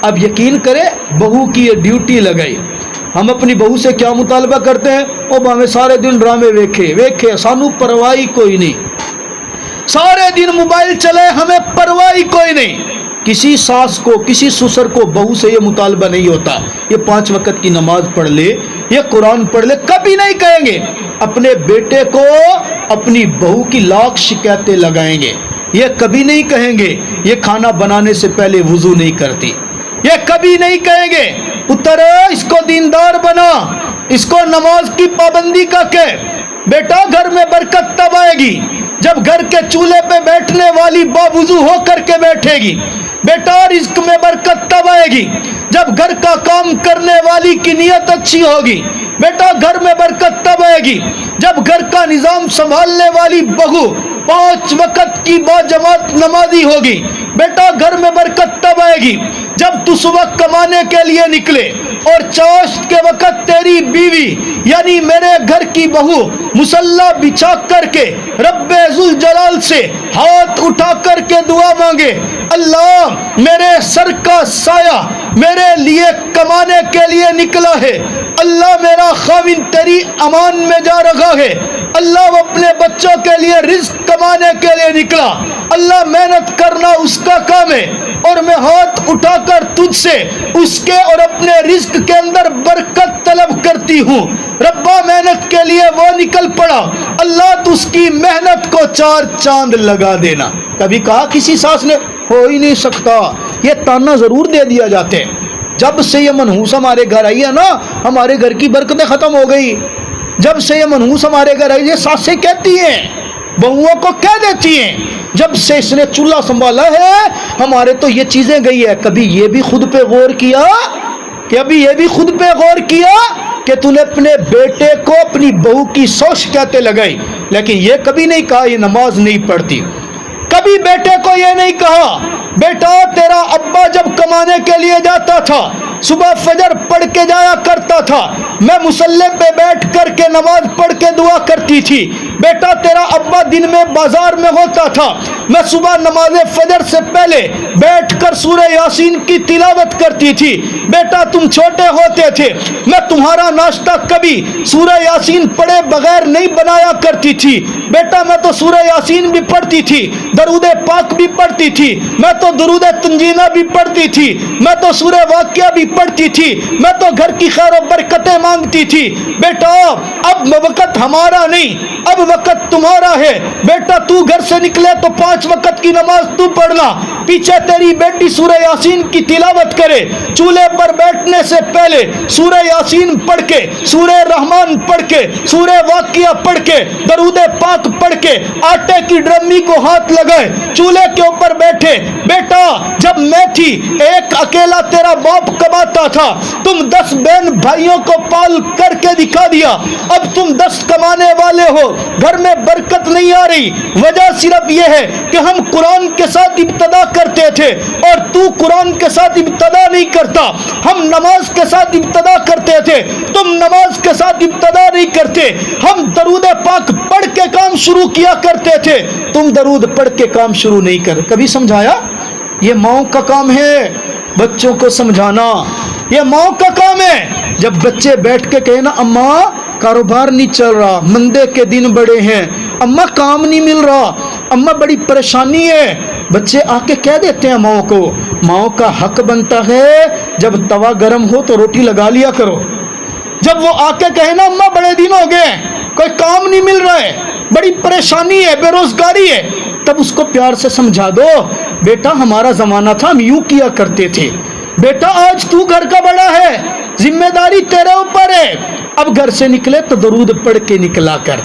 اب یقین کرے بہو کی یہ ڈیوٹی لگائی. ہم اپنی بہو سے کیا مطالبہ کرتے ہیں، او ہمیں سارے دن ڈرامے ویکھے سانو پرواہی کوئی نہیں، سارے دن موبائل چلے ہمیں پرواہی کوئی نہیں. کسی ساس کو کسی سسر کو بہو سے یہ مطالبہ نہیں ہوتا یہ 5 وقت کی نماز پڑھ لے، یہ قرآن پڑھ لے، کبھی نہیں کہیں گے. اپنے بیٹے کو اپنی بہو کی لاکھ شکایتیں لگائیں گے. یہ کبھی نہیں کہیں گے یہ کھانا بنانے سے پہلے وضو نہیں کرتی. یہ کبھی نہیں کہیں گے پتر اس کو دیندار بنا، اس کو نماز کی پابندی کا کہہ. بیٹا گھر میں برکت تب آئے گی جب گھر کے چولہے پہ بیٹھنے والی باوضو ہو کر کے بیٹھے گی. بیٹا رزق میں برکت تب آئے گی جب گھر کا کام کرنے والی کی نیت اچھی ہوگی. بیٹا گھر میں برکت تب آئے گی جب گھر کا نظام سنبھالنے والی بہو 5 وقت کی باجماعت نمازی ہوگی. بیٹا گھر میں برکت تب آئے گی جب تو صبح کمانے کے لیے نکلے اور چاشت کے وقت تیری بیوی یعنی میرے گھر کی بہو مصلی بچھا کر کے رب ذوالجلال سے ہاتھ اٹھا کر کے دعا مانگے، اللہ میرے سر کا سایہ میرے لیے کمانے کے لیے نکلا ہے، اللہ میرا خاوند تیری امان میں جا رہا ہے، اللہ وہ اپنے بچوں کے لیے رزق کمانے کے لیے نکلا، اللہ محنت کرنا اس کا کام ہے اور میں ہاتھ اٹھا کر تجھ سے اس کے اور اپنے رزق کے اندر برکت طلب کرتی ہوں. ربا محنت کے لیے وہ نکل پڑا، اللہ تو اس کی محنت کو 4 چاند لگا دینا. کبھی کہا کسی ساس نے ہو ہی نہیں سکتا. یہ تانا ضرور دے دیا جاتے ہیں. جب سے یہ منحوس ہمارے گھر آئی ہے نا ہمارے گھر کی برکتیں ختم ہو گئی. جب سے یہ منحوس ہمارے گھر آئی، یہ ساسیں کہتی ہیں بہوؤں کو کہہ دیتی ہیں جب سے اس نے چولہا سنبھالا ہے ہمارے تو یہ چیزیں گئی ہے. کبھی یہ بھی خود پہ غور کیا کہ تو نے اپنے بیٹے کو اپنی بہو کی 100 شکایتیں لگائی لیکن یہ کبھی نہیں کہا یہ نماز نہیں پڑھتی. کبھی بیٹے کو یہ نہیں کہا بیٹا تیرا ابا جب کمانے کے لیے جاتا تھا صبح فجر پڑھ کے جایا کرتا تھا، میں مصلی پہ بیٹھ کر کے نماز پڑھ کے دعا کرتی تھی. بیٹا تیرا ابا دن میں بازار میں ہوتا تھا، میں صبح نماز فجر سے پہلے بیٹھ کر سورہ یاسین کی تلاوت کرتی تھی. بیٹا تم چھوٹے ہوتے تھے میں تمہارا ناشتہ کبھی سورہ یاسین پڑھے بغیر نہیں بنایا کرتی تھی. بیٹا میں تو سورہ یاسین بھی پڑھتی تھی، درود پاک بھی پڑھتی تھی، میں تو درود تنجینہ بھی پڑھتی تھی، میں تو سورہ واقعہ بھی پڑھتی تھی، میں تو گھر کی خیر و برکتیں مانگتی تھی. بیٹا اب وقت ہمارا نہیں اب وقت تمہارا ہے. بیٹا تو گھر سے نکلے تو 5 وقت کی نماز تو پڑھنا، پیچھے تیری بیٹی سورہ یاسین کی تلاوت کرے، چولہے پر بیٹھنے سے پہلے سورہ یاسین پڑھ کے سورہ رحمان پڑھ کے سورہ واقعہ پڑھ کے درود پاک پڑھ کے آٹے کی ڈرمی کو ہاتھ لگائے چولہے کے اوپر بیٹھے. بیٹا جب میں تھی ایک اکیلا تیرا باپ کماتا تھا، تم 10 بہن بھائیوں کو پال کر کے دکھا دیا، اب تم 10 کمانے والے ہو، گھر میں برکت نہیں آ رہی. وجہ صرف یہ ہے کہ ہم قرآن کے ساتھ ابتدا کرتے تھے اور تو قرآن کے ساتھ ابتدا نہیں کرتا. ہم نماز کے ساتھ ابتدا کرتے تھے، تم نماز کے ساتھ ابتدا نہیں کرتے. ہم درود پاک پڑھ کے کام شروع کیا کرتے تھے، تم درود پڑھ کے کام شروع نہیں کر. کبھی سمجھایا یہ ماؤں کا کام ہے بچوں کو سمجھانا، یہ ماؤں کا کام ہے۔ جب بچے بیٹھ کے کہیں نا اماں کاروبار نہیں چل رہا، مندے کے دن بڑے ہیں، اماں کام نہیں مل رہا، اماں بڑی پریشانی ہے، بچے آ کے کہہ دیتے ہیں ماؤں کو۔ ماؤں کا حق بنتا ہے جب توا گرم ہو تو روٹی لگا لیا کرو۔ جب وہ آ کے کہے نا اماں بڑے دن ہو گئے کوئی کام نہیں مل رہا ہے، بڑی پریشانی ہے، بے روزگاری ہے، تب اس کو پیار سے سمجھا دو، بیٹا ہمارا زمانہ تھا ہم یوں کیا کرتے تھے، بیٹا آج تو گھر کا بڑا ہے، ذمہ داری تیرے اوپر ہے، اب گھر سے نکلے تو درود پڑھ کے نکلا کر،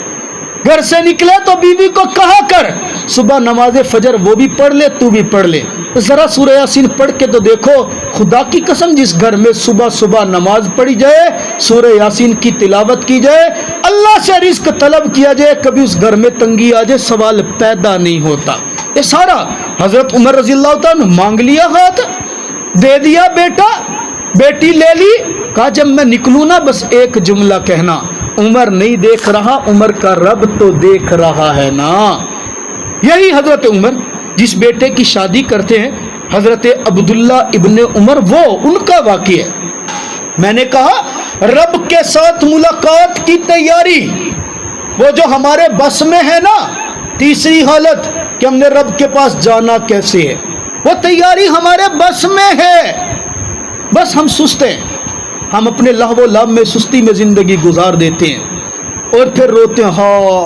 گھر سے نکلے تو بیوی کو کہا کر صبح نماز فجر وہ بھی پڑھ لے تو بھی پڑھ لے۔ ذرا سورہ یاسین پڑھ کے تو دیکھو، خدا کی قسم جس گھر میں صبح صبح نماز پڑھی جائے، سورہ یاسین کی تلاوت کی جائے، اللہ سے رزق طلب کیا جائے، کبھی اس گھر میں تنگی آ جائے سوال پیدا نہیں ہوتا۔ یہ سارا حضرت عمر رضی اللہ تعالیٰ مانگ لیا، ہاتھ دے دیا، بیٹا بیٹی لے لی، کہا جب میں نکلوں نا بس ایک جملہ کہنا، عمر نہیں دیکھ رہا، عمر کا رب تو دیکھ رہا ہے نا۔ یہی حضرت عمر جس بیٹے کی شادی کرتے ہیں حضرت عبداللہ ابن عمر، وہ ان کا واقعہ ہے۔ میں نے کہا رب کے ساتھ ملاقات کی تیاری، وہ جو ہمارے بس میں ہے نا، تیسری حالت کہ ہم نے رب کے پاس جانا کیسے ہے، وہ تیاری ہمارے بس میں ہے، بس ہم سست ہیں، ہم اپنے لہو و لعب میں سستی میں زندگی گزار دیتے ہیں اور پھر روتے ہیں، ہاں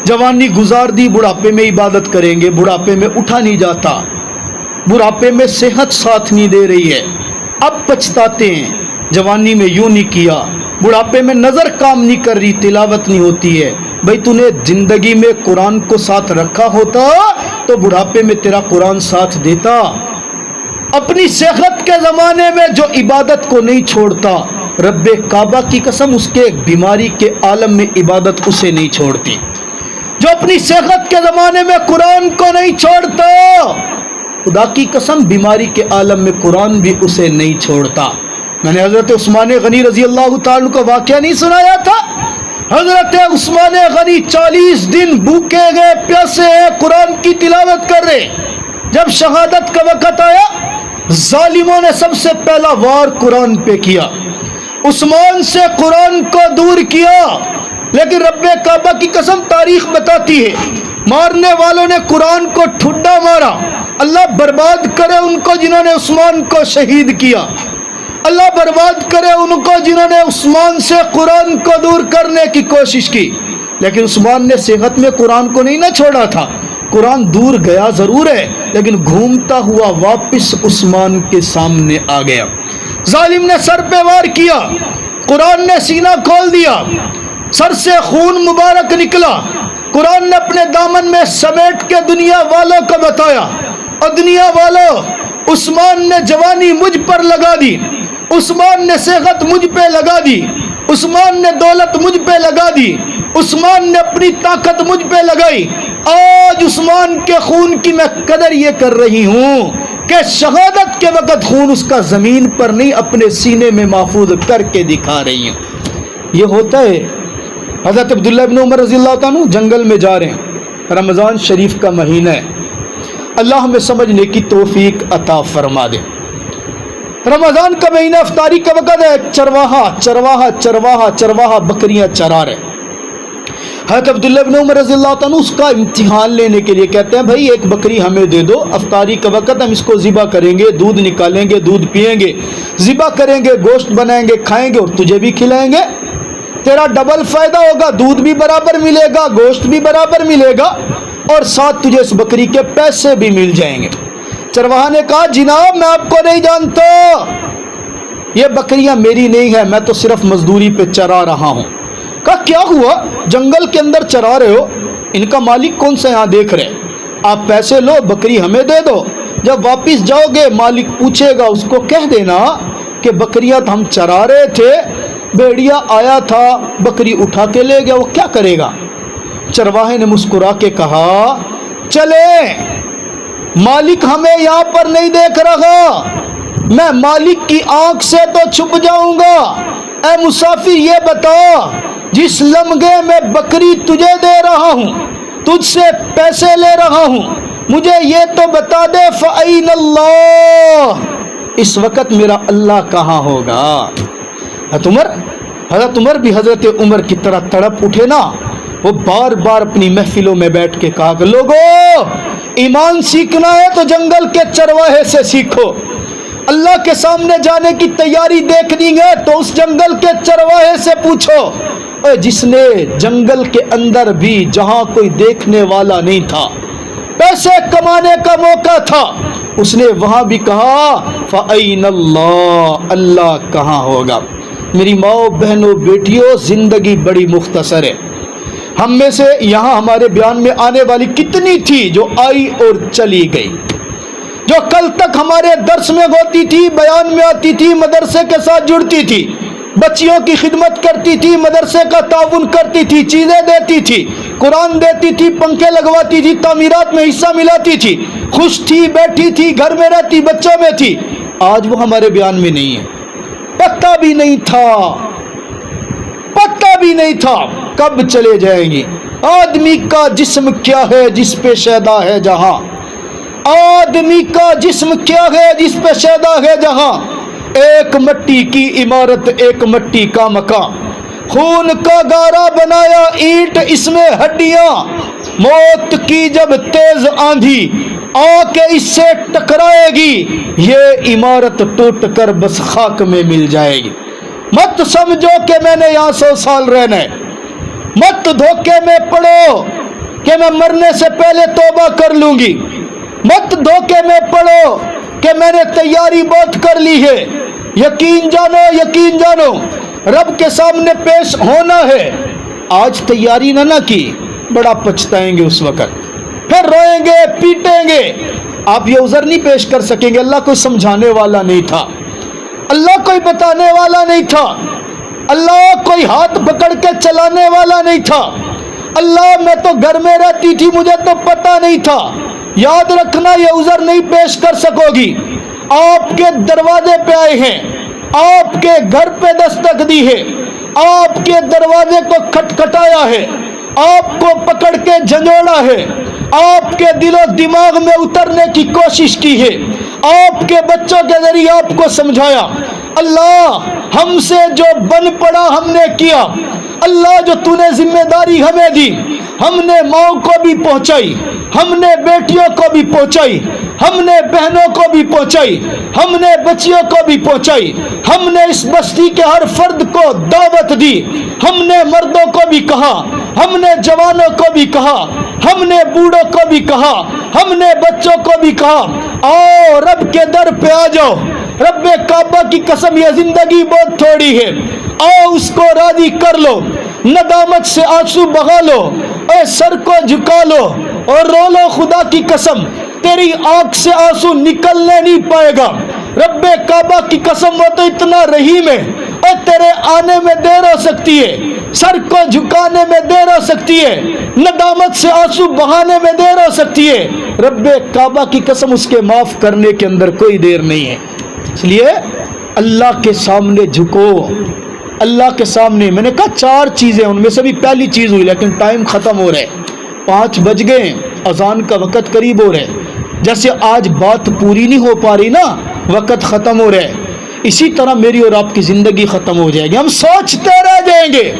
جوانی گزار دی، بڑھاپے میں عبادت کریں گے، بڑھاپے میں اٹھا نہیں جاتا، بڑھاپے میں صحت ساتھ نہیں دے رہی ہے، اب پچھتاتے ہیں جوانی میں یوں نہیں کیا، بڑھاپے میں نظر کام نہیں کر رہی، تلاوت نہیں ہوتی ہے۔ بھائی تو نے زندگی میں قرآن کو ساتھ رکھا ہوتا تو بڑھاپے میں تیرا قرآن ساتھ دیتا۔ اپنی صحت کے زمانے میں جو عبادت کو نہیں چھوڑتا، رب کعبہ کی قسم اس کے بیماری کے عالم میں عبادت اسے نہیں چھوڑتی۔ جو اپنی صحت کے زمانے میں قرآن کو نہیں چھوڑتا، خدا کی قسم بیماری کے عالم میں قرآن بھی اسے نہیں چھوڑتا۔ میں نے حضرت عثمان غنی رضی اللہ تعالیٰ کا واقعہ نہیں سنایا تھا؟ حضرت عثمان غنی 40 دن بھوکے گئے، پیاسے ہیں، قرآن کی تلاوت کر رہے، جب شہادت کا وقت آیا ظالموں نے سب سے پہلا وار قرآن پہ کیا، عثمان سے قرآن کو دور کیا، لیکن رب کعبہ کی قسم تاریخ بتاتی ہے مارنے والوں نے قرآن کو ٹھڈا مارا، اللہ برباد کرے ان کو جنہوں نے عثمان کو شہید کیا، اللہ برباد کرے ان کو جنہوں نے عثمان سے قرآن کو دور کرنے کی کوشش کی۔ لیکن عثمان نے صحت میں قرآن کو نہیں نہ چھوڑا تھا، قرآن دور گیا ضرور ہے لیکن گھومتا ہوا واپس عثمان کے سامنے آ گیا۔ ظالم نے سر پہ وار کیا، قرآن نے سینہ کھول دیا، سر سے خون مبارک نکلا، قرآن نے اپنے دامن میں سمیٹ کے دنیا والوں کو بتایا، اور دنیا والوں عثمان نے جوانی مجھ پر لگا دی، عثمان نے صحت مجھ پہ لگا دی، عثمان نے دولت مجھ پہ لگا دی، عثمان نے اپنی طاقت مجھ پہ لگائی۔ آج عثمان کے خون کی میں قدر یہ کر رہی ہوں کہ شہادت کے وقت خون اس کا زمین پر نہیں اپنے سینے میں محفوظ کر کے دکھا رہی ہوں۔ یہ ہوتا ہے۔ حضرت عبداللہ بن عمر رضی اللہ تعالیٰ جنگل میں جا رہے ہیں، رمضان شریف کا مہینہ ہے، اللہ ہمیں سمجھنے کی توفیق عطا فرما دے۔ رمضان کا مہینہ افطاری کا وقت ہے، چرواہا بکریاں چرا رہے۔ حضرت عبداللہ بن عمر رضی اللہ عنہ اس کا امتحان لینے کے لیے کہتے ہیں بھائی ایک بکری ہمیں دے دو، افطاری کا وقت ہم اس کو ذبح کریں گے، دودھ نکالیں گے، دودھ پیئیں گے، ذبح کریں گے، گوشت بنائیں گے، کھائیں گے اور تجھے بھی کھلائیں گے، تیرا ڈبل فائدہ ہوگا، دودھ بھی برابر ملے گا، گوشت بھی برابر ملے گا اور ساتھ تجھے اس بکری کے پیسے بھی مل جائیں گے۔ چرواہا نے کہا جناب میں آپ کو نہیں جانتا، یہ بکریاں میری نہیں ہیں، میں تو صرف مزدوری پہ چرا رہا ہوں۔ کہا کیا ہوا؟ جنگل کے اندر چرا رہے ہو، ان کا مالک کون سا یہاں دیکھ رہے، آپ پیسے لو بکری ہمیں دے دو، جب واپس جاؤ گے مالک پوچھے گا اس کو کہہ دینا کہ بکریاں تو ہم چرا رہے تھے، بھیڑیا آیا تھا بکری اٹھا کے لے گیا، وہ کیا کرے گا؟ چرواہے نے مسکرا کے کہا چلے، مالک ہمیں یہاں پر نہیں دیکھ رہا، میں مالک کی آنکھ سے تو چھپ جاؤں گا۔ اے مسافر یہ بتا، جس لمحے میں بکری تجھے دے رہا ہوں، تجھ سے پیسے لے رہا ہوں، مجھے یہ تو بتا دے فَأَيْنَ اللَّهُ، اس وقت میرا اللہ کہاں ہوگا؟ حضرت عمر بھی حضرت عمر کی طرح تڑپ اٹھے نا، وہ بار بار اپنی محفلوں میں بیٹھ کے کہا کہ لوگوں، ایمان سیکھنا ہے تو جنگل کے چرواہے سے سیکھو، اللہ کے سامنے جانے کی تیاری دیکھنی ہے تو اس جنگل کے چرواہے سے پوچھو، جس نے جنگل کے اندر بھی جہاں کوئی دیکھنے والا نہیں تھا، پیسے کمانے کا موقع تھا، اس نے وہاں بھی کہا فَأَيْنَ اللَّهُ، اللہ کہاں ہوگا؟ میری ماؤں بہنوں بیٹیوں، زندگی بڑی مختصر ہے۔ ہم میں سے یہاں ہمارے بیان میں آنے والی کتنی تھی جو آئی اور چلی گئی، جو کل تک ہمارے درس میں ہوتی تھی، بیان میں آتی تھی، مدرسے کے ساتھ جڑتی تھی، بچیوں کی خدمت کرتی تھی، مدرسے کا تعاون کرتی تھی، چیزیں دیتی تھی، قرآن دیتی تھی، پنکھے لگواتی تھی، تعمیرات میں حصہ ملاتی تھی، خوش تھی، بیٹھی تھی، گھر میں رہتی، بچوں میں تھی، آج وہ ہمارے بیان میں نہیں ہے۔ پتہ بھی نہیں تھا، پتہ بھی نہیں تھا کب چلے جائیں گے۔ آدمی کا جسم کیا ہے جس پہ شیدا ہے جہاں، آدمی کا جسم کیا ہے جس پہ شیدا ہے جہاں، ایک مٹی کی عمارت، ایک مٹی کا مکان، خون کا گارا بنایا اینٹ، اس میں ہڈیاں، موت کی جب تیز آندھی آ کے اس سے ٹکرائے گی، یہ عمارت ٹوٹ کر بس خاک میں مل جائے گی۔ مت سمجھو کہ میں نے یہاں 100 سال رہنا ہے، مت دھوکے میں پڑو کہ میں مرنے سے پہلے توبہ کر لوں گی، مت دھوکے میں پڑو کہ میں نے تیاری بہت کر لی ہے۔ یقین جانو، یقین جانو، رب کے سامنے پیش ہونا ہے۔ آج تیاری نہ کی، بڑا پچھتائیں گے اس وقت، پھر روئیں گے، پیٹیں گے۔ آپ یہ عذر نہیں پیش کر سکیں گے اللہ کوئی سمجھانے والا نہیں تھا، اللہ کوئی بتانے والا نہیں تھا، اللہ کوئی ہاتھ پکڑ کے چلانے والا نہیں تھا، اللہ میں تو گھر میں رہتی تھی، مجھے تو پتہ نہیں تھا۔ یاد رکھنا، یہ عذر نہیں پیش کر سکو گی۔ آپ کے دروازے پہ آئے ہیں، آپ کے گھر پہ دستک دی ہے، آپ کے دروازے کو کھٹکھٹایا ہے، آپ کو پکڑ کے جھنجھوڑا ہے، آپ کے دل و دماغ میں اترنے کی کوشش کی ہے، آپ کے بچوں کے ذریعے آپ کو سمجھایا۔ اللہ ہم سے جو بن پڑا ہم نے کیا، اللہ جو تو نے ذمہ داری ہمیں دی، ہم نے ماؤں کو بھی پہنچائی، ہم نے بیٹیوں کو بھی پہنچائی، ہم نے بہنوں کو بھی پہنچائی، ہم نے بچیوں کو بھی پہنچائی، ہم نے اس بستی کے ہر فرد کو دعوت دی، ہم نے مردوں کو بھی کہا، ہم نے جوانوں کو بھی کہا، ہم نے بوڑھوں کو بھی کہا، ہم نے بچوں کو بھی کہا، آؤ رب کے در پہ آ جاؤ، رب کعبہ کی قسم یہ زندگی بہت تھوڑی ہے، آؤ اس کو راضی کر لو، ندامت سے آنسو بہا لو، اے سر کو جھکا لو اور رو لو، خدا کی قسم تیری آنکھ سے آنسو نکلنے نہیں پائے گا، رب کعبہ کی قسم وہ تو اتنا رحیم ہے، اور تیرے آنے میں دیر ہو سکتی ہے، سر کو جھکانے میں دیر ہو سکتی ہے، ندامت سے آنسو بہانے میں دیر ہو سکتی ہے، رب کعبہ کی قسم اس کے معاف کرنے کے اندر کوئی دیر نہیں ہے۔ اس لیے اللہ کے سامنے جھکو، اللہ کے سامنے۔ میں نے کہا 4 چیزیں، ان میں سے بھی پہلی چیز ہوئی، لیکن ٹائم ختم ہو رہا ہے، 5 بج گئے، اذان کا وقت قریب ہو رہا ہے۔ جیسے آج بات پوری نہیں ہو پا رہی نا، وقت ختم ہو رہا ہے، اسی طرح میری اور آپ کی زندگی ختم ہو جائے گی، ہم سوچتے رہ جائیں گے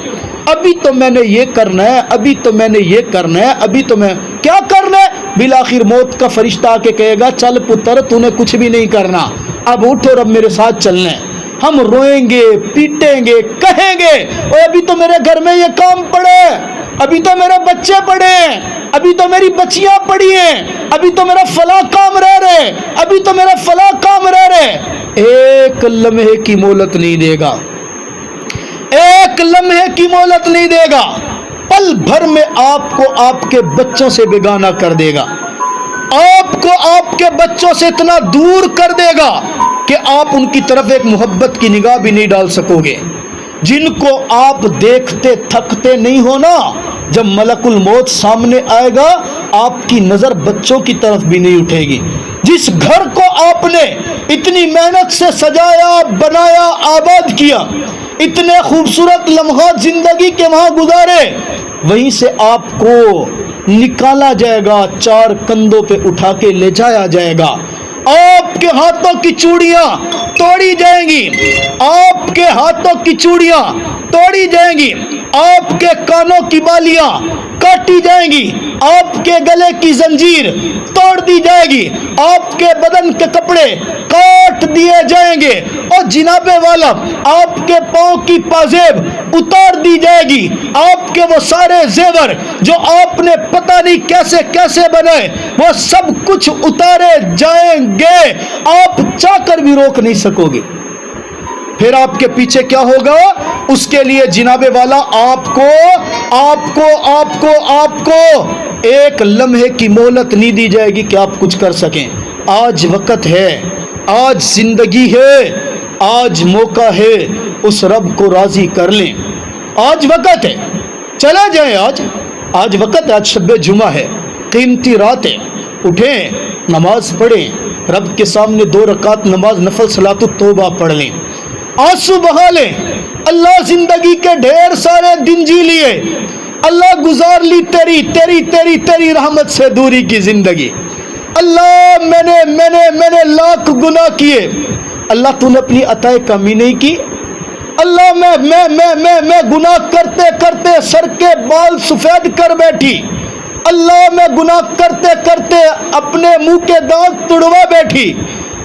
ابھی تو میں نے یہ کرنا ہے، ابھی تو میں نے یہ کرنا ہے، ابھی تو میں کیا کرنا ہے؟ بالآخر موت کا فرشتہ آ کے کہے گا چل پتر تو نے کچھ بھی نہیں کرنا، اب اٹھ اور اب میرے ساتھ چلنا ہے۔ ہم روئیں گے، پیٹیں گے، کہیں گے اور ابھی تو میرے گھر میں یہ کام پڑے، ابھی تو میرے بچے پڑے ہیں، ابھی تو میری بچیاں پڑی ہیں، ابھی تو میرا فلاں کام رہ رہے، ابھی تو میرا فلاں کام رہ رہے۔ ایک لمحے کی مہلت نہیں دے گا، ایک لمحے کی مہلت نہیں دے گا، پل بھر میں آپ کو آپ کے بچوں سے بیگانہ کر دے گا، آپ کو آپ کے بچوں سے اتنا دور کر دے گا کہ آپ ان کی طرف ایک محبت کی نگاہ بھی نہیں ڈال سکو گے۔ جن کو آپ دیکھتے تھکتے نہیں ہو نا، جب ملک الموت سامنے آئے گا آپ کی نظر بچوں کی طرف بھی نہیں اٹھے گی۔ جس گھر کو آپ نے اتنی محنت سے سجایا، بنایا، آباد کیا، اتنے خوبصورت لمحات زندگی کے وہاں گزارے، وہیں سے آپ کو نکالا جائے گا, 4 کندھوں پہ اٹھا کے لے جایا جائے گا. آپ کے ہاتھوں کی چوڑیاں توڑی جائیں گی, آپ کے ہاتھوں کی چوڑیاں توڑی جائیں گی, آپ کے کانوں کی بالیاں کاٹی جائیں گی, آپ کے گلے کی زنجیر توڑ دی جائے گی, آپ کے بدن کے کپڑے کاٹ دیے جائیں گے, اور جناب والا آپ کے پاؤں کی پازیب اتار دی جائے گی, آپ کے وہ سارے زیور جو آپ نے پتہ نہیں کیسے کیسے بنائے وہ سب کچھ اتارے جائیں گے, آپ چاہ کر بھی روک نہیں سکو گے. پھر آپ کے پیچھے کیا ہوگا؟ اس کے لیے جناب والا آپ کو ایک لمحے کی مہلت نہیں دی جائے گی کہ آپ کچھ کر سکیں. آج وقت ہے, آج زندگی ہے, آج موقع ہے, اس رب کو راضی کر لیں. آج وقت ہے, چلا جائیں. آج وقت ہے, آج شب جمعہ ہے, قیمتی رات ہے. اٹھیں, نماز پڑھیں, رب کے سامنے 2 رکعت نماز نفل صلاۃ التوبہ پڑھ لیں, آنسو بہا لیں. اللہ زندگی کے ڈھیر سارے دن جی لیے, اللہ گزار لی تیری رحمت سے دوری کی زندگی. اللہ میں نے لاکھ گناہ کیے, اللہ تو نے اپنی عطائے کمی نہیں کی. اللہ میں گناہ کرتے کرتے سر کے بال سفید کر بیٹھی. اللہ میں گناہ کرتے کرتے اپنے منہ کے دانت توڑوا بیٹھی.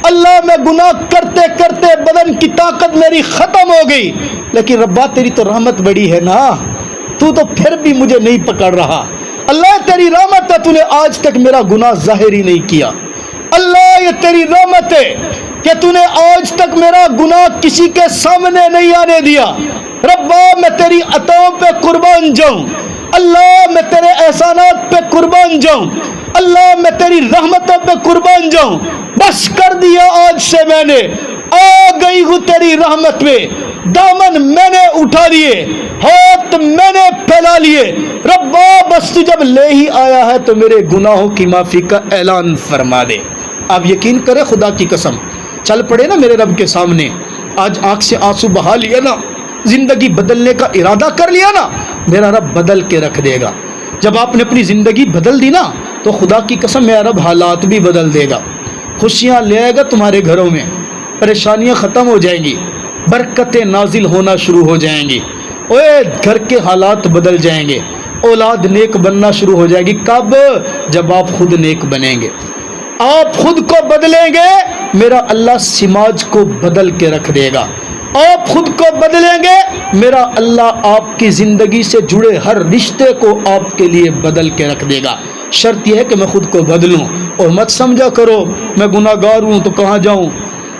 اللہ میں گناہ کرتے کرتے بدن کی طاقت میری ختم ہو گئی, لیکن ربا تیری تو رحمت بڑی ہے نا, تو پھر بھی مجھے نہیں پکڑ رہا. اللہ تیری رحمت ہے, تو نے آج تک میرا گناہ ظاہر ہی نہیں کیا. اللہ یہ تیری رحمت ہے کہ تو نے آج تک میرا گناہ کسی کے سامنے نہیں آنے دیا. ربا میں تیری عطاؤں پہ قربان جاؤں, اللہ میں تیرے احسانات پہ قربان جاؤں, اللہ میں تیری رحمتوں پہ قربان جاؤں. بس کر دیا آج سے میں نے, آ گئی ہوں تیری رحمت میں, دامن میں نے اٹھا لیے, ہاتھ میں نے پھیلا لیے. ربا بس تو جب لے ہی آیا ہے تو میرے گناہوں کی معافی کا اعلان فرما دے. آپ یقین کریں, خدا کی قسم, چل پڑے نا میرے رب کے سامنے, آج آنکھ سے آنسو بہا لیا نا, زندگی بدلنے کا ارادہ کر لیا نا, میرا رب بدل کے رکھ دے گا. جب آپ نے اپنی زندگی بدل دی نا تو خدا کی قسم میرا رب حالات بھی بدل دے گا. خوشیاں لے آئے گا تمہارے گھروں میں, پریشانیاں ختم ہو جائیں گی, برکتیں نازل ہونا شروع ہو جائیں گی. اوے گھر کے حالات بدل جائیں گے, اولاد نیک بننا شروع ہو جائے گی. کب؟ جب آپ خود نیک بنیں گے, آپ خود کو بدلیں گے, میرا اللہ سماج کو بدل کے رکھ دے گا. آپ خود کو بدلیں گے, میرا اللہ آپ کی زندگی سے جڑے ہر رشتے کو آپ کے لیے بدل کے رکھ دے گا. شرط یہ ہے کہ میں خود کو بدلوں, اور مت سمجھا کرو میں گناہ گار ہوں تو کہاں جاؤں.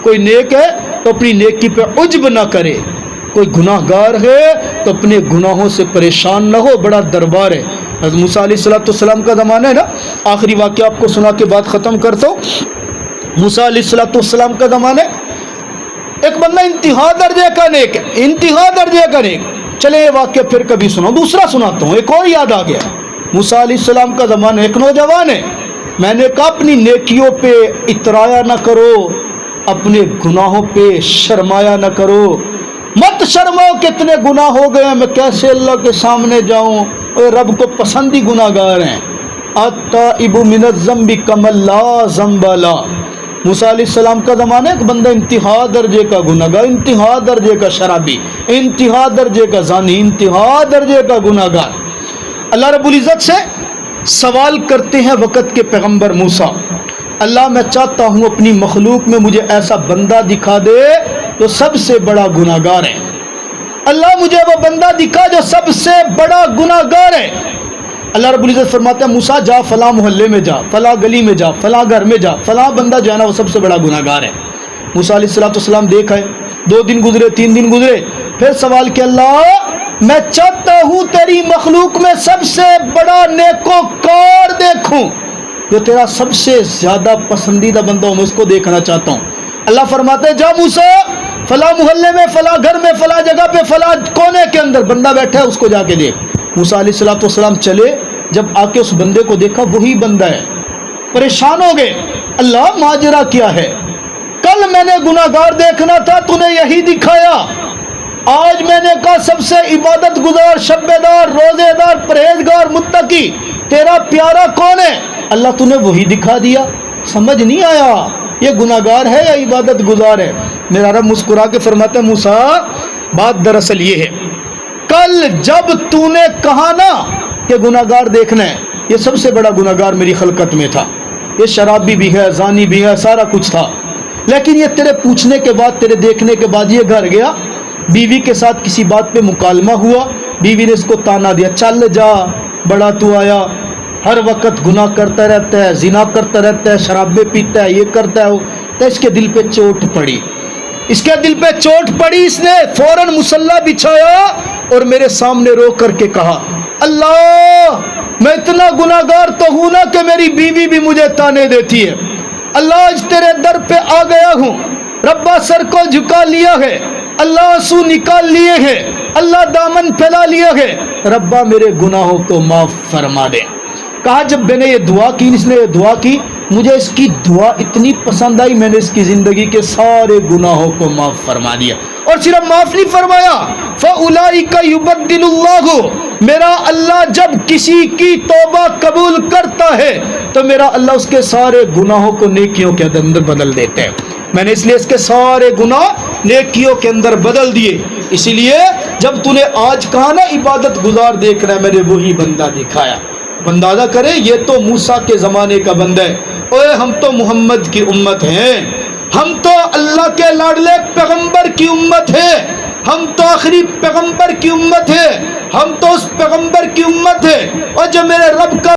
کوئی نیک ہے تو اپنی نیکی پہ عجب نہ کرے, کوئی گناہ گار ہے تو اپنے گناہوں سے پریشان نہ ہو, بڑا دربار ہے. حضرت موسیٰ علیہ السلام کا زمانہ ہے نا, آخری واقعہ آپ کو سنا کے بعد ختم کرتا ہوں. موسیٰ علیہ السلام کا زمانہ ہے, ایک بندہ انتہا درجے کا نیک, انتہا درجے کا نیک. چلے یہ واقعہ پھر کبھی سناؤ, دوسرا سناتا ہوں, ایک اور یاد آ گیا. موسیٰ علیہ السلام کا زمانہ, ایک نوجوان ہے, میں نے کہا اپنی نیکیوں پہ اترایا نہ کرو, اپنے گناہوں پہ شرمایا نہ کرو. مت شرماؤ کتنے گناہ ہو گئے ہیں, میں کیسے اللہ کے سامنے جاؤں, اور رب کو پسندی گناہ گار ہیں. التائب من الذنب کمن لا ذنب له. موسیٰ علیہ السلام کا زمانہ, ایک بندہ انتہا درجے کا گناہ گار, انتہا درجے کا شرابی, انتہا درجے کا زانی, انتہا درجے کا گناہ گار. اللہ رب العزت سے سوال کرتے ہیں وقت کے پیغمبر موسیٰ, اللہ میں چاہتا ہوں اپنی مخلوق میں مجھے ایسا بندہ دکھا دے جو سب سے بڑا گناہ گار ہے. اللہ مجھے وہ بندہ دکھا جو سب سے بڑا گناہ گار ہے. اللہ رب العزت فرماتا ہے موسیٰ جا فلاں محلے میں جا, فلاں گلی میں جا, فلاں گھر میں جا, فلاں بندہ جو ہے نا وہ سب سے بڑا گناہ گار ہے. موسیٰ علیہ السلام دیکھ آئے, 2 دن گزرے, 3 دن گزرے, پھر سوال کیا, اللہ میں چاہتا ہوں تیری مخلوق میں سب سے بڑا نیکوکار دیکھوں, جو تیرا سب سے زیادہ پسندیدہ بندہ ہو, میں اس کو دیکھنا چاہتا ہوں. اللہ فرماتے جا موسیٰ فلاں محلے میں, فلاں گھر میں, فلاں جگہ پہ, فلاں کونے کے اندر بندہ بیٹھا ہے, اس کو جا کے دیکھ. موسیٰ علیہ السلام چلے, جب آ کے اس بندے کو دیکھا وہی بندہ ہے. پریشان ہو گئے, اللہ ماجرا کیا ہے, کل میں نے گناہ گار دیکھنا تھا, تو نے یہی دکھایا. آج میں نے کہا سب سے عبادت گزار, شبے دار, روزے دار, پرہیزگار, متقی, تیرا پیارا کون ہے؟ اللہ تو نے وہی دکھا دیا، سمجھ نہیں آیا یہ گناہگار ہے یا عبادت گزار ہے؟ میرا رب مسکرا کے فرماتا ہے موسیٰ بات دراصل یہ ہے، کل جب تو نے کہا نا کہ گناہگار دیکھنا ہے، یہ سب سے بڑا گناہگار میری خلقت میں تھا، یہ شرابی بھی ہے، زانی بھی ہے، سارا کچھ تھا، لیکن یہ تیرے پوچھنے کے بعد، تیرے دیکھنے کے بعد یہ گھر گیا، بیوی کے ساتھ کسی بات پہ مکالمہ ہوا، بیوی نے اس کو تانا دیا، چل جا بڑا تو آیا، ہر وقت گناہ کرتا رہتا ہے، زنا کرتا رہتا ہے، شرابیں پیتا ہے، یہ کرتا ہے وہ، تو اس کے دل پہ چوٹ پڑی، اس کے دل پہ چوٹ پڑی، اس نے فوراً مصلی بچھایا اور میرے سامنے رو کر کے کہا اللہ میں اتنا گناہگار تو ہوں نا کہ میری بیوی بھی مجھے تانے دیتی ہے، اللہ آج تیرے در پہ آ گیا ہوں، ربا سر کو جھکا لیا ہے، اللہ آنسو نکال لیے ہیں، اللہ دامن پھیلا لیا ہے، ربا میرے گناہوں کو معاف فرما دے۔ کہا جب میں نے یہ دعا کی، اس نے یہ دعا کی، مجھے اس کی دعا اتنی پسند آئی، میں نے اس کی زندگی کے سارے گناہوں کو معاف فرما دیا، اور صرف معاف نہیں فرمایا، فَأُولَئِكَ يُبَدِّلُ اللَّهُ، میرا اللہ جب کسی کی توبہ قبول کرتا ہے تو میرا اللہ اس کے سارے گناہوں کو نیکیوں کے اندر بدل دیتے ہیں۔ میں نے اس لیے اس کے سارے گناہ نیکیوں کے اندر بدل دیے، اسی لیے جب تو نے آج کہا نا عبادت گزار دیکھ رہا ہے، میں نے وہی بندہ دکھایا۔ اندازہ کرے یہ تو موسیٰ کے زمانے کا بندہ ہے، اوے ہم تو محمد کی امت ہیں، ہم تو اللہ کے لاڈلے پیغمبر کی امت ہے، ہم تو آخری پیغمبر کی امت ہے، ہم تو اس پیغمبر کی امت ہے، اور جو میرے رب کا